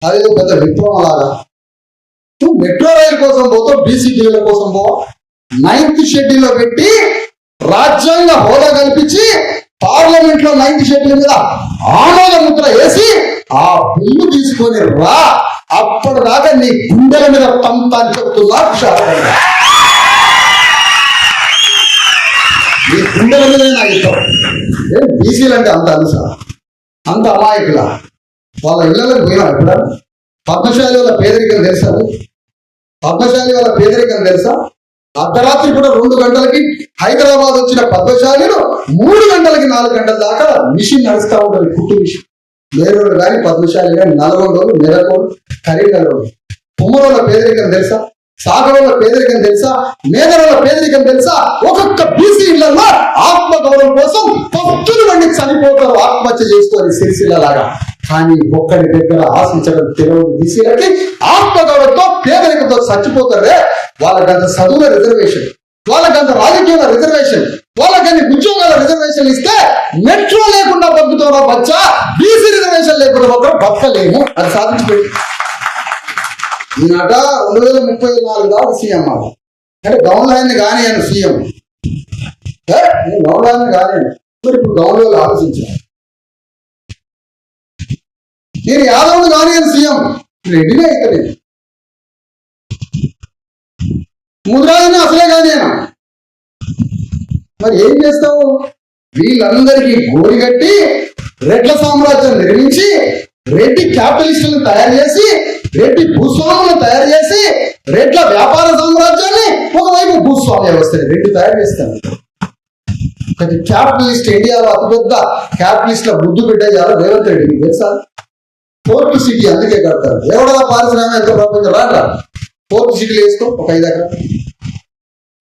అదేదో పెద్ద విప్లవం లాగా. నువ్వు మెట్రో రైలు కోసం పోతావు, బీసీ బిల్లుల కోసం పోవా? 9th షెడ్యూల్లో పెట్టి రాజ్యాంగ హోదా కల్పించి పార్లమెంట్ లో 9th షెడ్యూల్ మీద ఆమోద ముద్ర వేసి ఆ బిల్లు తీసుకొని రా. అప్పటిదాకా నీ గుండెల మీద తంత అని చెప్తున్నా. నీ గుండెల మీద నాకు ఇష్టం. బీసీలు అంటే అంత అనుసా, అంత అమాయకుల వాళ్ళ ఇళ్లకు పోయినా ఎప్పుడ? పద్మశాలి వాళ్ళ పేదరికం తెలుసా? పద్మశాలి వాళ్ళ పేదరికం తెలుసా? అర్ధరాత్రి కూడా 2 గంటలకి హైదరాబాద్ వచ్చిన పద్మశాలిలు 3 గంటలకి 4 గంటల దాకా మిషన్ నడుస్తూ ఉంటుంది, కుట్టు మిషన్. లేరోడు కానీ పద్మశాలి కానీ నల్గొండోళ్ళు, మెదకోడు, కరీంనగర్. కుమ్మరోళ్ళ పేదరికం తెలుసా? సాగరోళ్ళ పేదరికం తెలుసా? మేదరోళ్ళ పేదరికం తెలుసా? ఒక్కొక్క బీసీ ఇళ్లలో ఆత్మగౌరవం కోసం పొత్తులు వండి చనిపోతారు ఆత్మహత్య చేసుకొని సిరిసిల్లలాగా. కానీ ఒక్కడి దగ్గర ఆశించడం తెలియదు బీసీలకి. ఆత్మగౌరవంతో పేదరికంతో చచ్చిపోతారే. వాళ్ళకంత చదువుల రిజర్వేషన్, వాళ్ళకంత రాజకీయాల రిజర్వేషన్, వాళ్ళకన్ని ఉద్యోగాల రిజర్వేషన్ ఇస్తే మెట్రో లేకుండా బతుకుతారా బచ్చా? బీసీ రిజర్వేషన్ లేకుండా మాత్రం బతకలేము. అది సాధించిపెట్టి ఈనాట 2034 దాకా సీఎం మాట. అంటే గౌన్లాయన్ని కానీ అని సీఎం, గౌన్లాయన్ని కానీ. మరి ఇప్పుడు గౌన్లో ఆలోచించాను, నేను యాదవ్ని కానీ అని సీఎం రెడ్డినే అవుతాను, ముద్రాజుని అసలే కానీ. మరి ఏం చేస్తావు? వీళ్ళందరికీ గోరిగట్టి రెడ్ల సామ్రాజ్యం నిర్మించి, రెడ్డి క్యాపిటలిస్టులను తయారు చేసి, రెడ్డి భూస్వాములను తయారు చేసి, రెడ్ల వ్యాపార సామ్రాజ్యాన్ని ఒకవైపు భూస్వామ్య వ్యవస్థని రెడ్డి తయారు చేస్తాను. క్యాపిటలిస్ట్ ఇండియాలో అతిపెద్ద క్యాపిటలిస్ట్ల బుద్ధి పెట్టేయాలి రేవంత్ రెడ్డి. తెలుసా? పోర్ట్ సిటీ అందుకే కడతారు. ఎవడలా పారిశ్రామిక ప్రపంచం రాక పోర్ట్ సిటీలు వేసుకో, ఒక 5 ఎకరాలు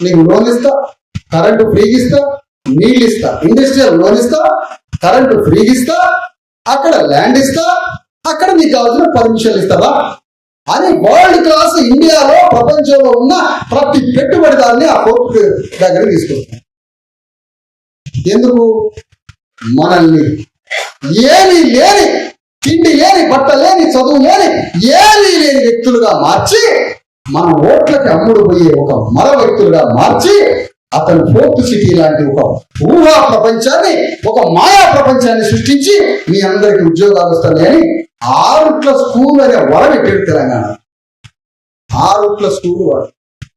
నీకు లోన్ ఇస్తా, కరెంటు ఫ్రీగా ఇస్తా, నీళ్ళు ఇస్తా, ఇండస్ట్రియల్ లోన్ ఇస్తా, కరెంటు ఫ్రీగా ఇస్తా, అక్కడ ల్యాండ్ ఇస్తా, అక్కడ నీకు కావాల్సిన పర్మిషన్లు ఇస్తావా అని వరల్డ్ క్లాస్ ఇండియాలో ప్రపంచంలో ఉన్న ప్రతి పెట్టుబడిదారుని ఆ పోర్ట్ దగ్గర తీసుకొస్తాం. ఎందుకు? మనల్ని ఏమీ లేని, తిండి లేని, బట్ట లేని, చదువు లేని, ఏమీ లేని వ్యక్తులుగా మార్చి, మన ఓట్లకి అమ్ముడు పోయే ఒక మర వ్యక్తులుగా మార్చి, అతను పోర్ట్ సిటీ లాంటి ఒక ఊహా ప్రపంచాన్ని, ఒక మాయా ప్రపంచాన్ని సృష్టించి మీ అందరికి ఉద్యోగాలు వస్తాయని 6 స్కూల్ అనే వరపెట్టాడు తెలంగాణ. 6 స్కూల్ వాడు.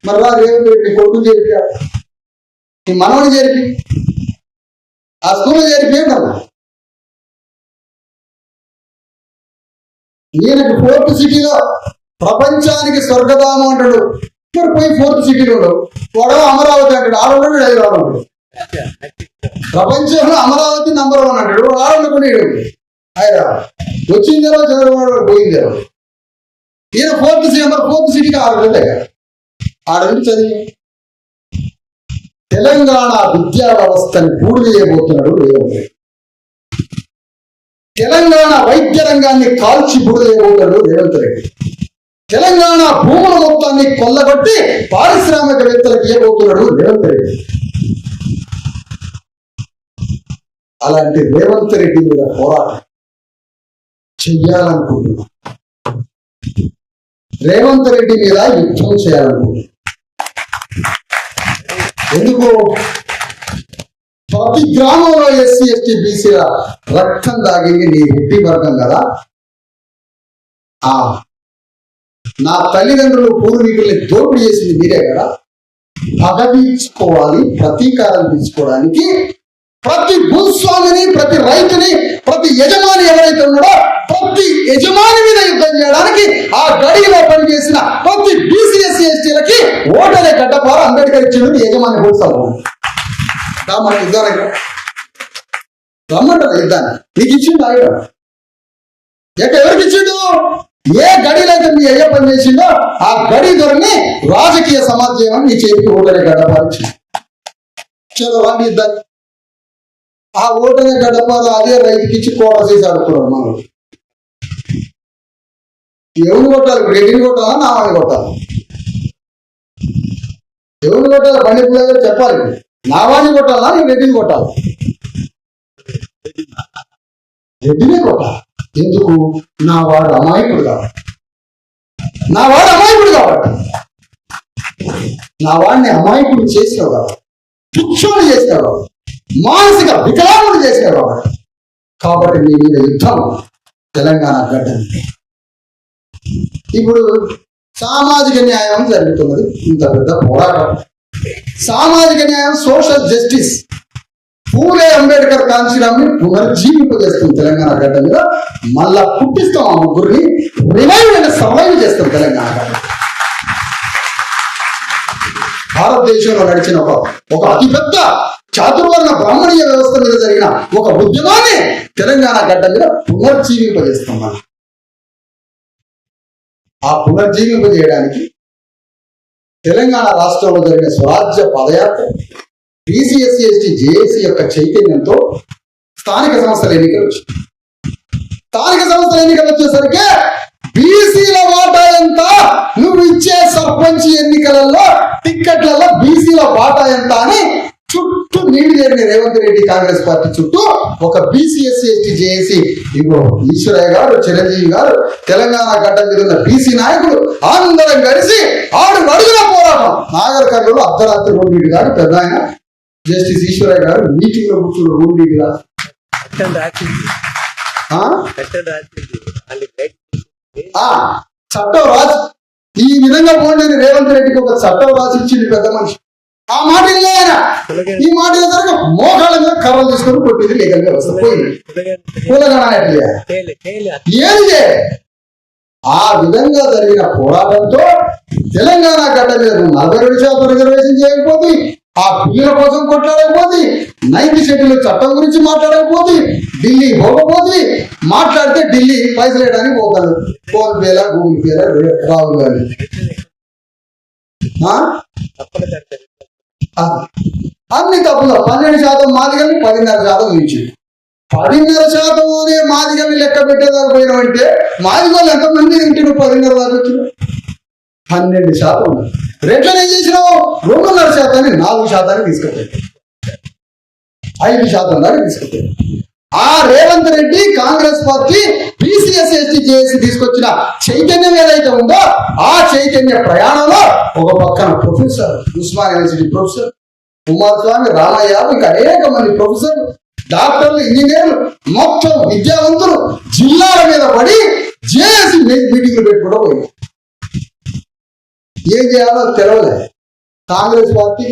మరి రేవంత్ రెడ్డి కొడుకుని చేరిపా, నీ మనవని చేరిపి ఆ స్కూల్లో చేరిపి ఏమన్నా? ఈయనకి పోర్ట్ సిటీలో ప్రపంచానికి స్వర్గధామం అంటాడు. మరి పోయి పోర్ట్ సిటీలో ఉండవు. వాడు అమరావతి అంటాడు, ఆడవాడు హైదరాబాద్ అంటాడు. ప్రపంచంలో అమరావతి నంబర్ 1 అంటాడు, ఆడవాడు హైదరాబాద్. వచ్చింది ఎవరో చంద్రబాబు, పోయింది ఎవరు? ఈయన పోర్ట్ సిటీకి 6 గంటలే ఆడవించి చదివి తెలంగాణ విద్యా వ్యవస్థని పూర్తి చేయబోతున్నాడు రేవంత్ రెడ్డి. తెలంగాణ వైద్య రంగాన్ని కాల్చి బుడి చేయబోతున్నాడు రేవంత్ రెడ్డి. తెలంగాణ భూముల మొత్తాన్ని కొల్లగొట్టి పారిశ్రామికవేత్తలకు ఇవ్వబోతున్నాడు రేవంత్ రెడ్డి. అలాంటి రేవంత్ రెడ్డి మీద పోరాటం చెయ్యాలనుకుంటున్నాం. రేవంత్ రెడ్డి మీద యుద్ధం చేయాలనుకుంటున్నాం. ఎందుకు? ప్రతి గ్రామంలో ఎస్సీ ఎస్టీ బీసీల రక్తం దాగింది నీ రెడ్డి వర్గం కదా. నా తల్లిదండ్రులు పూర్వీకుల్ని దోపిడీ చేసింది మీరే కదా. పగ తీర్చుకోవాలి, ప్రతీకారం తీర్చుకోవడానికి ప్రతి భూస్వామిని, ప్రతి రైతుని, ప్రతి యజమాని ఎవరైతే ఉన్నాడో ప్రతి యజమాని మీద యుద్ధం చేయడానికి ఆ గడిలో పనిచేసిన ప్రతి బీసీఎస్సీ ఎస్టీలకి ఓటనే గడ్డపార అంబేద్కర్ ఇచ్చిండు. యజమాని భూస్వామి రమ్మంట యుద్ధానికి, రమ్మంటారు యుద్ధాన్ని. నీకు ఇచ్చిండు ఆయన ఎవరికి ఇచ్చిండు? ఏ గడిలో అయితే మీ అయ్య పని చేసిండో ఆ గడి దొరికి రాజకీయ సమాజం నీ చేతికి ఓటనే గడ్డపార ఇచ్చింది. చలో వాడిని యుద్ధాన్ని. ఆ ఓటనే గడ్డపార అదే రైతుకి ఇచ్చి కోట చేసి ఆడుతున్నారు. మనం ఎవరిని కొట్టాలి? రెడ్డిని కొట్టాలా, నావాడిని కొట్టాలి? ఎవరిని కొట్టాలి? బండి పుల్ల చెప్పాలి. నావాడిని కొట్టాలా, నేను రెడ్డిని కొట్టాలి? రెడ్డినే కొట్టాలి. ఎందుకు? నా వాడు అమాయకుడు కాబట్టి, నా వాడు అమాయకుడు కాబట్టి, నా వాడిని అమాయకుడు చేసినావు కాబట్టి, తుచ్చోడు చేసినావు కాబట్టి, మానసిక వికలాంగుడు చేసినావు కాబట్టి నీ మీద యుద్ధం తెలంగాణ గడ్డ. ఇప్పుడు సామాజిక న్యాయం జరుగుతున్నది, ఇంత పెద్ద పోరాటం. సామాజిక న్యాయం, సోషల్ జస్టిస్, పూలే అంబేద్కర్ కాంక్షరాన్ని పునర్జీవింపజేస్తుంది తెలంగాణ గడ్డ మీద. మళ్ళా పుట్టిస్తాం ఆ ముగ్గురిని, రివైవ్ అయిన సర్వైవ్ చేస్తాం తెలంగాణ గడ్డ. భారతదేశంలో నడిచిన ఒక అతిపెద్ద చాతుర్వర్ణ బ్రాహ్మణీయ వ్యవస్థ మీద జరిగిన ఒక ఉద్యమాన్ని తెలంగాణ గడ్డ మీద పునర్జీవింపజేస్తాం మనం. ఆ పునర్జీవింపజేయడానికి తెలంగాణ రాష్ట్రంలో జరిగిన స్వరాజ్య పదయాత్ర, బీసీఎస్సీ ఎస్టీ జేఏసీ యొక్క చైతన్యంతో స్థానిక సంస్థల ఎన్నికలు వచ్చాయి. స్థానిక సంస్థల ఎన్నికలు వచ్చేసరికి బీసీల వాటా ఎంత, నువ్వు ఇచ్చే సర్పంచ్ ఎన్నికలలో టిక్కెట్లలో బీసీల వాటా ఎంత అని చుట్టూ నీళ్లు చేరిన రేవంత్ రెడ్డి కాంగ్రెస్ పార్టీ చుట్టూ ఒక బీసీఎస్సీ ఎస్టీ జేఏసీ, ఇగో ఈశ్వరయ్య గారు, చిరంజీవి గారు, తెలంగాణ గడ్డ మీద ఉన్న బీసీ నాయకులు అందరం కలిసి అడుగుల పోరాటం. నాగర్ కర్నూలు అర్ధరాత్రి 2 గారు పెద్ద ఆయన జస్టిస్ ఈశ్వరయ్య గారు మీటింగ్ లో కూర్చున్న 2 గారు చట్టం రాజు ఈ విధంగా పోండి రేవంత్ రెడ్డికి ఒక చట్టం రాసి ఇచ్చింది పెద్ద మనిషి. ఆ మాట ఆయన ఈ మాట దగ్గర మోకాళ్ళ మీద కర్రలు తీసుకొని కొట్టింది లీగల్ వ్యవస్థ పోయింది. ఏంది ఆ విధంగా జరిగిన పోరాటంతో తెలంగాణ గడ్డ మీద 42% రిజర్వేషన్ చేయకపోతే, ఆ పిల్లల కోసం కొట్లాడకపోతే, 9th షెడ్యూల్ చట్టం గురించి మాట్లాడకపోతే, ఢిల్లీ పోకపోతే, మాట్లాడితే ఢిల్లీ పైసలు వేయడానికి పోతాడు. ఫోన్ పేలా, గూగుల్ పేలా, రాహుల్ గాంధీ అన్ని తప్పులు. 12% మాదిగల్ని 10.5% ఇచ్చింది. 10.5% అనే మాదిగల్ని లెక్క పెట్టేదాకా పోయినామంటే మాదిగోళ్ళు ఎంతమంది తింటే నువ్వు 10.5 దాకా వచ్చినావు? 12%. రెట్లను ఏం చేసినావు? 2.5% 4% తీసుకొచ్చాడు, 5% దాకా తీసుకొచ్చాడు. ఆ Revanth Reddy Congress party BC SC ST JAC తీసుకొచ్చిన చైతన్యం ఏదైతే ఉందో ఆ చైతన్య ప్రయాణంలో ఒక పక్కన professor, Osmania university professor Kumaraswamy, Ramaiah, ఇంకా అనేక మంది ప్రొఫెసర్లు, డాక్టర్లు, ఇంజనీర్లు, మొత్తం విద్యావంతులు జిల్లాల మీద పడి జేఏసీ మీటింగ్లు పెట్టుకోవడం పోయింది. ఏం చేయాలో తెలవలే కాంగ్రెస్ పార్టీ,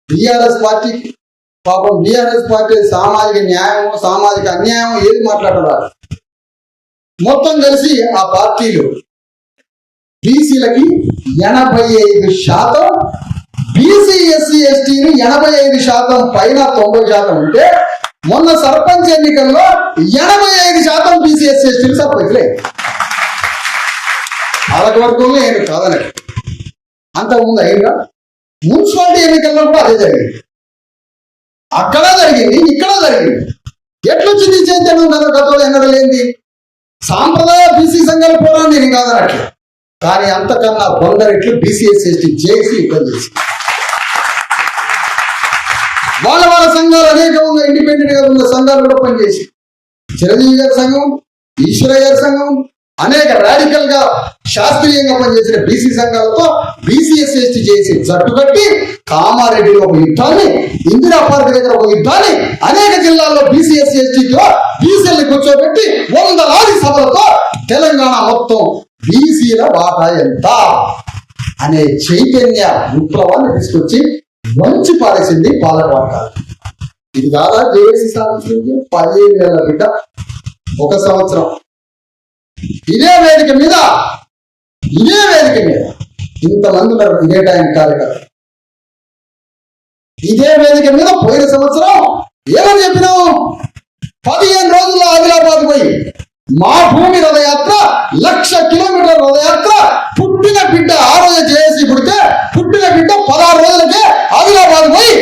బీఆర్ఎస్ పార్టీ. పాపం బీఆర్ఎస్ పార్టీ సామాజిక న్యాయం, సామాజిక అన్యాయం ఏది మాట్లాడరాదు. మొత్తం కలిసి ఆ పార్టీలు బీసీలకి 85%, బీసీ ఎస్సీ ఎస్టీని 85% పైన 90% ఉంటే, మొన్న సర్పంచ్ ఎన్నికల్లో 85% బీసీ ఎస్సీ ఎస్టీలు సర్పంచ్లే. పాలకవర్గంలో ఏమి కాదనట్టు అంతకుముందు అయిందా? మున్సిపాలిటీ ఎన్నికల్లో కూడా అదే జరిగింది. అక్కడ జరిగింది, ఇక్కడ జరిగింది. ఎట్లొచ్చింది చైతన్యం? గతంలో ఎన్నడూ లేనిది. సాంప్రదాయ బీసీ సంఘాల పోరాటం నేను కాదనట్లు, కానీ అంతకన్నా 100 రెట్లు బీసీఎస్సీ ఎస్టీ జేఏసీ యుద్ధం చేసి వాళ్ళ సంఘాలు అనేకంగా ఇండిపెండెంట్ గా ఉన్న సంఘాలు కూడా పనిచేసి, చిరంజీవి గారి సంఘం, ఈశ్వరయ్య గారి సంఘం, అనేక రాడికల్ గా శాస్త్రీయంగా పనిచేసిన బీసీ సంఘాలతో బీసీఎస్సీ ఎస్టీ జేఏసీ జట్టు కట్టి కామారెడ్డిలో ఒక యుద్ధాన్ని, ఇందిరా పార్క్ దగ్గర ఒక యుద్ధాన్ని, అనేక జిల్లాల్లో బీసీఎస్సీ ఎస్టీతో బీసీఎల్ని కూర్చోబెట్టి 100 సభలతో తెలంగాణ మొత్తం బీసీల వాటా ఎంత, అనే చైతన్య విప్లవాన్ని తీసుకొచ్చి మంచి పారేసింది పాలకవర్గాలు. ఇది కాదా జేఏసీ సాధించింది? 15 ఏళ్ల బిడ్డ 1 సంవత్సరం ఇదే వేదిక మీద ఇంతమంది ఉన్నారు. ఇదే టైం కార్యకర్తలు ఇదే వేదిక మీద పోయిన సంవత్సరం ఏమని చెప్పినావు? 15 రోజుల్లో ఆదిలాబాద్ పోయి మా భూమి రథయాత్ర 1,00,000 కిలోమీటర్ల రథయాత్ర, పుట్టిన బిడ్డ ఆ రోజు జేఏసీ పుడితే పుట్టిన బిడ్డ 16 రోజులకే ఆదిలాబాద్ పోయి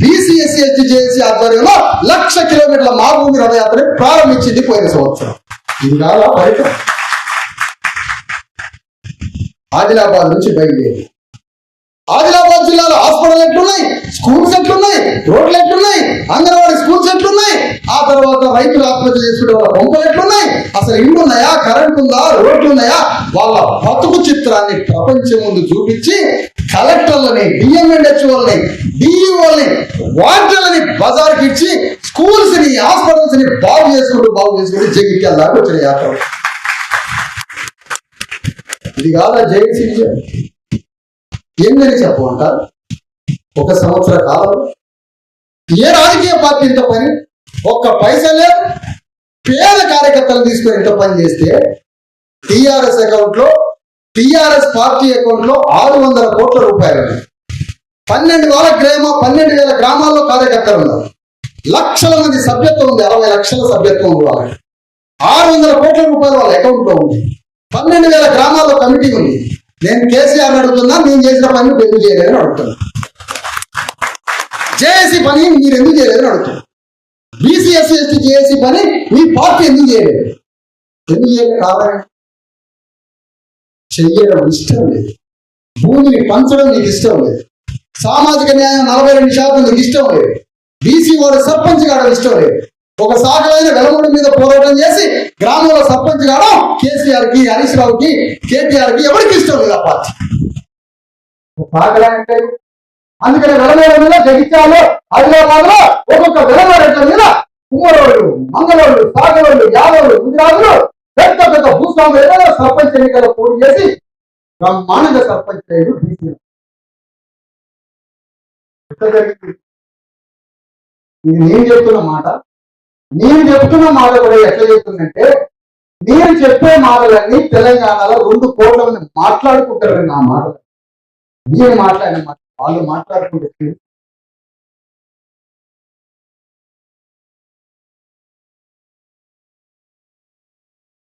బీసీఎస్సీ ఎస్టీ జేఏసీ ఆధ్వర్యంలో 1,00,000 కిలోమీటర్ల మా భూమి రథయాత్రని ప్రారంభించింది పోయిన సంవత్సరం. ఇది కాదా ఫలితం? ఆదిలాబాద్ నుంచి బయలుదేరి ఆదిలాబాద్ జిల్లాలో హాస్పిటల్ ఎట్లున్నాయి, స్కూల్స్ ఎట్లున్నాయి, రోడ్లు ఎట్లున్నాయి, అంగన్వాడీ స్కూల్స్ ఎట్లున్నాయి, ఆ తర్వాత రైతులు ఆత్మహత్య చేసుకునే వాళ్ళ పంపలు ఎట్లున్నాయి, అసలు ఇల్లు ఉన్నాయా, కరెంట్ ఉందా, రోడ్లు ఉన్నాయా, వాళ్ళ బతుకు చిత్రాన్ని ప్రపంచం ముందు చూపించి కలెక్టర్లని, డిఎంఎండ్హెచ్ఓల్ని, డిఈఓల్ని, వార్డులని బజార్కి ఇచ్చి స్కూల్స్ ని, హాస్పిటల్స్ ని బాగు చేసుకుంటూ జగిత్యాల దాకా వచ్చిన యాత్ర. ఇది కాదా జేఏసీ? ఏందని చెప్పమంటారు? 1 సంవత్సర కాలంలో ఏ రాజకీయ పార్టీ ఇంత పని, ఒక్క పైసా లేదు. పేద కార్యకర్తలు తీసుకొని ఇంత పని చేస్తే టిఆర్ఎస్ అకౌంట్ లో, టిఆర్ఎస్ పార్టీ అకౌంట్ లో 600 కోట్ల రూపాయలు. 12,000 గ్రామాల్లో కార్యకర్తలు ఉన్నారు. లక్షల మంది సభ్యత్వం ఉంది, 60 లక్షల సభ్యత్వం ఉంది వాళ్ళకి. 600 కోట్ల రూపాయలు వాళ్ళ అకౌంట్ లో ఉంది. 12,000 గ్రామాల్లో కమిటీ ఉంది. నేను కేసీఆర్ అడుగుతున్నా, నేను చేసిన పని నువ్వు ఎందుకు చేయలేదని అడుగుతున్నా. జేఏసీ పని మీరు ఎందుకు చేయలేదని అడుగుతున్నా. బీసీఎస్సీ ఎస్టీ జేఏసీ పని మీ పార్టీ ఎందుకు చేయలేదు? కారణం చెయ్యడం ఇష్టం లేదు. భూమిని పంచడం నీకు ఇష్టం లేదు. సామాజిక న్యాయం 42% నీకు ఇష్టం లేదు. బీసీ వాడు సర్పంచ్ కావడం ఇష్టం లేదు. ఒక సాగలైన వెలగొండ మీద పోరాటం చేసి గ్రామంలో సర్పంచ్ కావడం కేసీఆర్ కి, హరీష్ రావుకి, కేటీఆర్ కి ఎవరికి ఇష్టం లేదు. ఆ పార్టీ అందుకని వెలగొండ మీద, జగిత్యాలలో, ఆదిలాబాద్ లో ఒక్కొక్క వెలగొండ మీద కుమ్మరోళ్ళు, మంగళోళ్ళు, సాగలోళ్ళు, యాదవులు, గుజరాతులు పెద్ద పెద్ద భూస్వాములు ఏదైనా సర్పంచ్ ఎన్నికల్లో పోటీ చేసి బ్రహ్మాండంగా సర్పంచ్ అయ్యారు బీసీ. ఇది నేను చెప్తున్న మాట కూడా ఎట్లా చెప్తుందంటే, నేను చెప్పే మాటలన్నీ తెలంగాణలో 2 కోట్ల మంది మాట్లాడుకుంటారు. నా మాటలు నేను మాట్లాడిన మాట వాళ్ళు మాట్లాడుకుంటే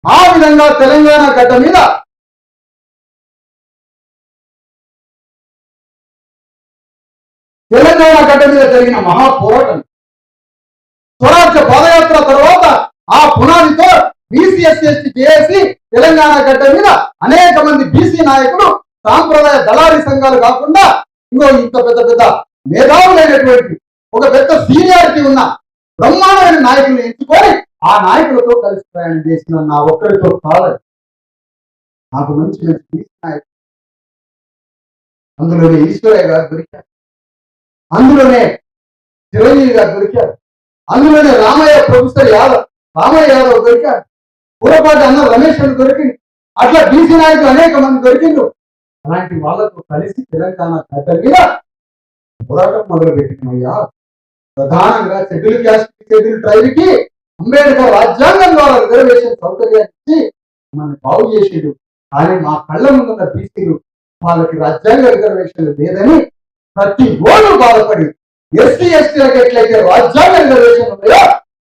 ఆ విధంగా తెలంగాణ గడ్డ మీద జరిగిన మహాపోరాటం, స్వరాజ్య పాదయాత్ర తర్వాత ఆ పునాదితో బీసీఎస్సీ ఎస్టీ జేఏసీ తెలంగాణ గడ్డ మీద అనేక మంది బీసీ నాయకులు, సాంప్రదాయ దళారీ సంఘాలు కాకుండా ఇంకో ఇంత పెద్ద మేధావులైనటువంటి ఒక పెద్ద సీనియారిటీ ఉన్న బ్రహ్మాండమైన నాయకులను ఎంచుకొని ఆ నాయకులతో కలిసి ప్రయాణం చేసిన నా ఒక్కరితో కాలేదు. నాకు మంచి బీసీ నాయకులు, అందులోనే ఈశ్వరయ్య గారు దొరికారు, అందులోనే చిరంజీవి గారు దొరికారు, అందులోనే ప్రొఫెసర్ రామయ్య యాదవ్ దొరికారు, పూరపాటి అన్న రమేష్ దొరికింది. అట్లా బీసీ నాయకులు అనేక మంది దొరికిండ్రు. అలాంటి వాళ్ళతో కలిసి తెలంగాణ గడ్డ మీద పోరాటం మొదలుపెట్టినయ్యా. ప్రధానంగా షెడ్యూల్ క్యాస్ట్, షెడ్యూల్ ట్రైబ్ కి అంబేద్కర్ రాజ్యాంగం ద్వారా రిజర్వేషన్ సౌకర్యాన్ని ఇచ్చి మనం బాగు చేసేది. కానీ మా కళ్ళ ముందున్న బీసీలు వాళ్ళకి రాజ్యాంగ రిజర్వేషన్లు లేదని ప్రతి ఓడు బాధపడి, ఎస్సీ ఎస్టీలకు ఎట్లయితే రాజ్యాంగ రిజర్వేషన్ ఉన్నాయో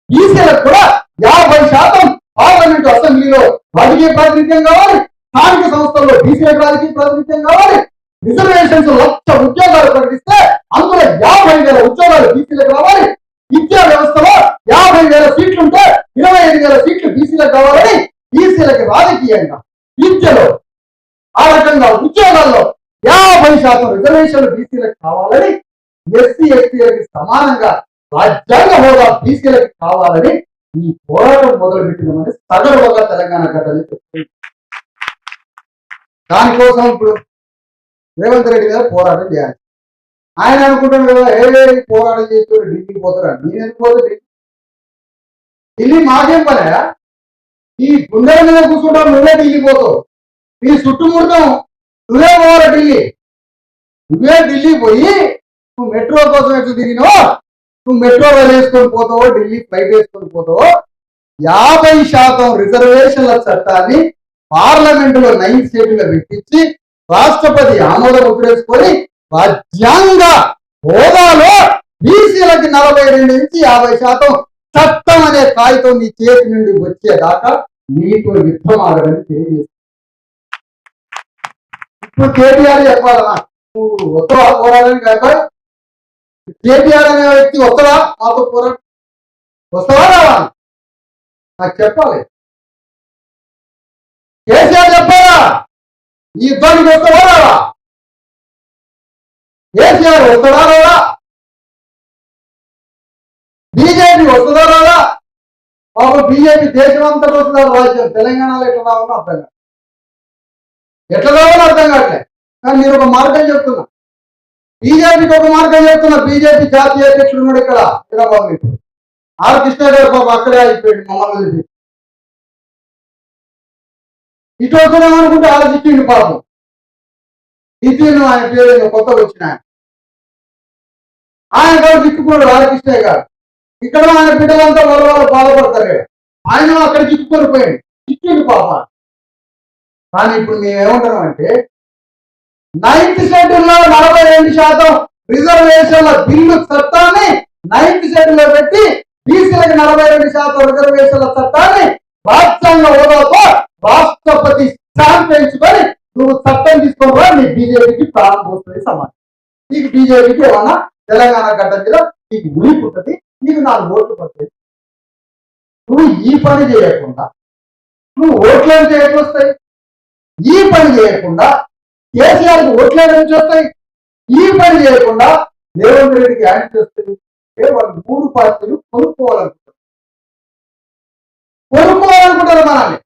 బీసీలకు కూడా 50% పార్లమెంట్ అసెంబ్లీలో రాజకీయ ప్రాతినిధ్యం కావాలి, స్థానిక సంస్థల్లో బీసీలకు రాజకీయ ప్రాతినిధ్యం కావాలి. రిజర్వేషన్స్ 1,00,000 ఉద్యోగాలు ప్రకటిస్తే అందులో 50,000 ఉద్యోగాలు బీసీలకు రావాలి. విద్యా వ్యవస్థలో 50,000 సీట్లుంటే 25,000 సీట్లు బీసీలకు కావాలని, బీసీలకు రాజకీయంగా, విద్యలో, ఆ రకంగా ఉద్యోగాల్లో 50% రిజర్వేషన్లు బీసీలకు కావాలని, ఎస్సీ ఎస్టీలకు సమానంగా రాజ్యాంగ హోదా బీసీలకు కావాలని ఈ పోరాటం మొదలుపెట్టినామని సగర్వంగా తెలంగాణ గడ్డని చెప్తుంది. దానికోసం ఇప్పుడు రేవంత్ రెడ్డి గారు పోరాటం చేయాలి. ఆయన అనుకుంటాను కదా, పోరాటం చేస్తారు ఢిల్లీకి పోతారా? నేనెందుకు పోతే ఢిల్లీ మాకేం పనే? ఈ గుండెల మీద కూర్చుంటాం, నువ్వే ఢిల్లీ పోతావు. నీ చుట్టుముడతాం, నువ్వే పోవాలి ఢిల్లీ. నువ్వే ఢిల్లీ పోయి నువ్వు మెట్రో కోసం ఎట్లా తిరిగినావో, నువ్వు మెట్రో రైలు వేసుకొని పోతావో, ఢిల్లీ ఫ్లైట్ వేసుకొని పోతావో, 50% రిజర్వేషన్ల చట్టాన్ని పార్లమెంటులో 9th షెడ్యూల్లో పెట్టించి రాష్ట్రపతి ఆమోద ముద్రేసుకొని రాజ్యాంగ హోదాలో బీసీలకి 42 నుంచి 50% చట్టం అనే కాగితం నీ చేతి నుండి వచ్చేదాకా నీతో యుద్ధం ఆడదని తెలియజేస్తుంది. ఇప్పుడు కేటీఆర్ చెప్పాలన్నా, నువ్వు వస్తావా పోరాడని కాక? కేటీఆర్ అనే వ్యక్తి వస్తావా మాతో పోరాడు? వస్తావా రావా? నాకు చెప్పాలి. కేసీఆర్ చెప్పాలా ఈ యుద్ధానికి వస్తావా రావా? కేసీఆర్ వస్తాడా రావా? బీజేపీ వస్తుందా రాదా? బాబు బీజేపీ దేశం అంతా వస్తున్నారు, రాజ్యం తెలంగాణలో ఎట్లా రావాలో అర్థం కాదు, ఎట్లా రావాలో అర్థం కావట్లే. కానీ నేను ఒక మార్గం చెప్తున్నా, బీజేపీకి ఒక మార్గం చెప్తున్నా. బీజేపీ జాతీయ అధ్యక్షుడు ఉన్నాడు ఇక్కడ హైదరాబాద్ మీకు, ఆర్ కృష్ణ గారు బాబు అక్కడే అయిపోయాడు మమ్మల్ని చూసి. ఇటు వస్తున్నామనుకుంటే ఆలోచించిండు పాపం. నితిన్ ఆయన పేరు కొత్తగా వచ్చిన ఆయన గారు దిక్కుకున్నాడు రాధాకృష్ణయ్య గారు. ఇక్కడ ఆయన బిడ్డలంతా వాళ్ళు బాధపడతారు, ఆయన అక్కడ చిక్కుకొని పోయాడు, చిక్కిండు పాప. కానీ ఇప్పుడు మేము ఏమంటున్నాం అంటే 9th షెడ్యూల్లో 42% రిజర్వేషన్ల బిల్లు చట్టాన్ని 9th షెడ్యూల్లో పెట్టి బీసీలకు 42% రిజర్వేషన్ల చట్టాన్ని రాజ్యాంగ హోదాతో రాష్ట్రపతి స్టాంప్ వేయించుకొని నువ్వు చట్టం తీసుకోవా, నీ బీజేపీకి ప్రాణం పోతుంది సమాజం. నీకు బీజేపీకి ఏమన్నా తెలంగాణ గడ్డ మీద నీకు ఉనికి ఉంటుంది, నీకు 4 ఓట్లు పడతాయి. నువ్వు ఈ పని చేయకుండా నువ్వు ఓట్లు అంటే ఎట్లు వస్తాయి? ఈ పని చేయకుండా కేసీఆర్కి ఓట్లు నుంచి వస్తాయి. ఈ పని చేయకుండా రేవంత్ రెడ్డికి యాంటీ వస్తాయి. వాళ్ళు 3 పార్టీలు కొనుక్కోవాలనుకుంటారు మనల్ని.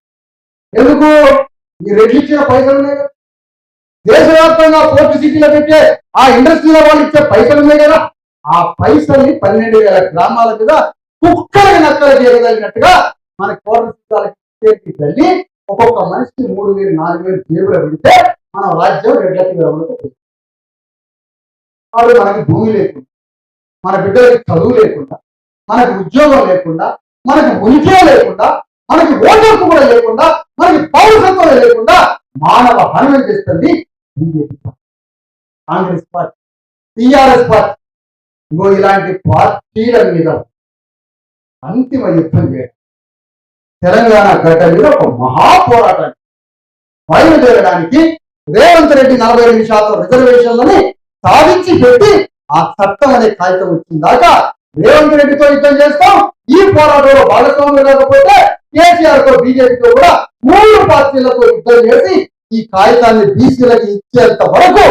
ఎందుకు? ఈ రెడ్లు ఇచ్చిన పైసలు ఉన్నాయి కదా, దేశవ్యాప్తంగా పోర్టు సిటీలో పెట్టే ఆ ఇండస్ట్రీలో వాళ్ళు ఇచ్చే పైసలు ఉన్నాయి కదా, ఆ పైసల్ని 12,000 గ్రామాల మీద కుక్కలకి నక్కలు చేయగలిగినట్టుగా మన కోర్టు తల్లి ఒక్కొక్క మనిషికి 3,000 4,000 జేబులో పెడితే మన రాజ్యం రెడ్లకి వెళ్ళకపోతుంది. వాళ్ళు మనకి భూమి లేకుండా, మన బిడ్డలకి చదువు లేకుండా, మనకి ఉద్యోగం లేకుండా, మనకి ఉనికే లేకుండా, మనకి ఓటర్కు కూడా లేకుండా, మనకి పౌరసత్వం లేకుండా మానవ హననం చేస్తుంది BJP party, Congress party, TRS party. ఇగో ఇలాంటి పార్టీల మీద అంతిమ యుద్ధం చేయడం, తెలంగాణ గడ్డ మీద ఒక మహాపోరాటాన్ని బయలుదేరడానికి రేవంత్ రెడ్డి 42% రిజర్వేషన్లని సాధించి పెట్టి ఆ చట్టం అనే కాగితం వచ్చిన దాకా రేవంత్ రెడ్డితో యుద్ధం చేస్తాం. ఈ పోరాటంలో భాగస్వామ్యం లేకపోతే కేసీఆర్తో బీజేపీతో కూడా 3 పార్టీలతో యుద్ధం చేసి ఈ కాగితాన్ని బీసీలకి ఇచ్చేంత వరకు,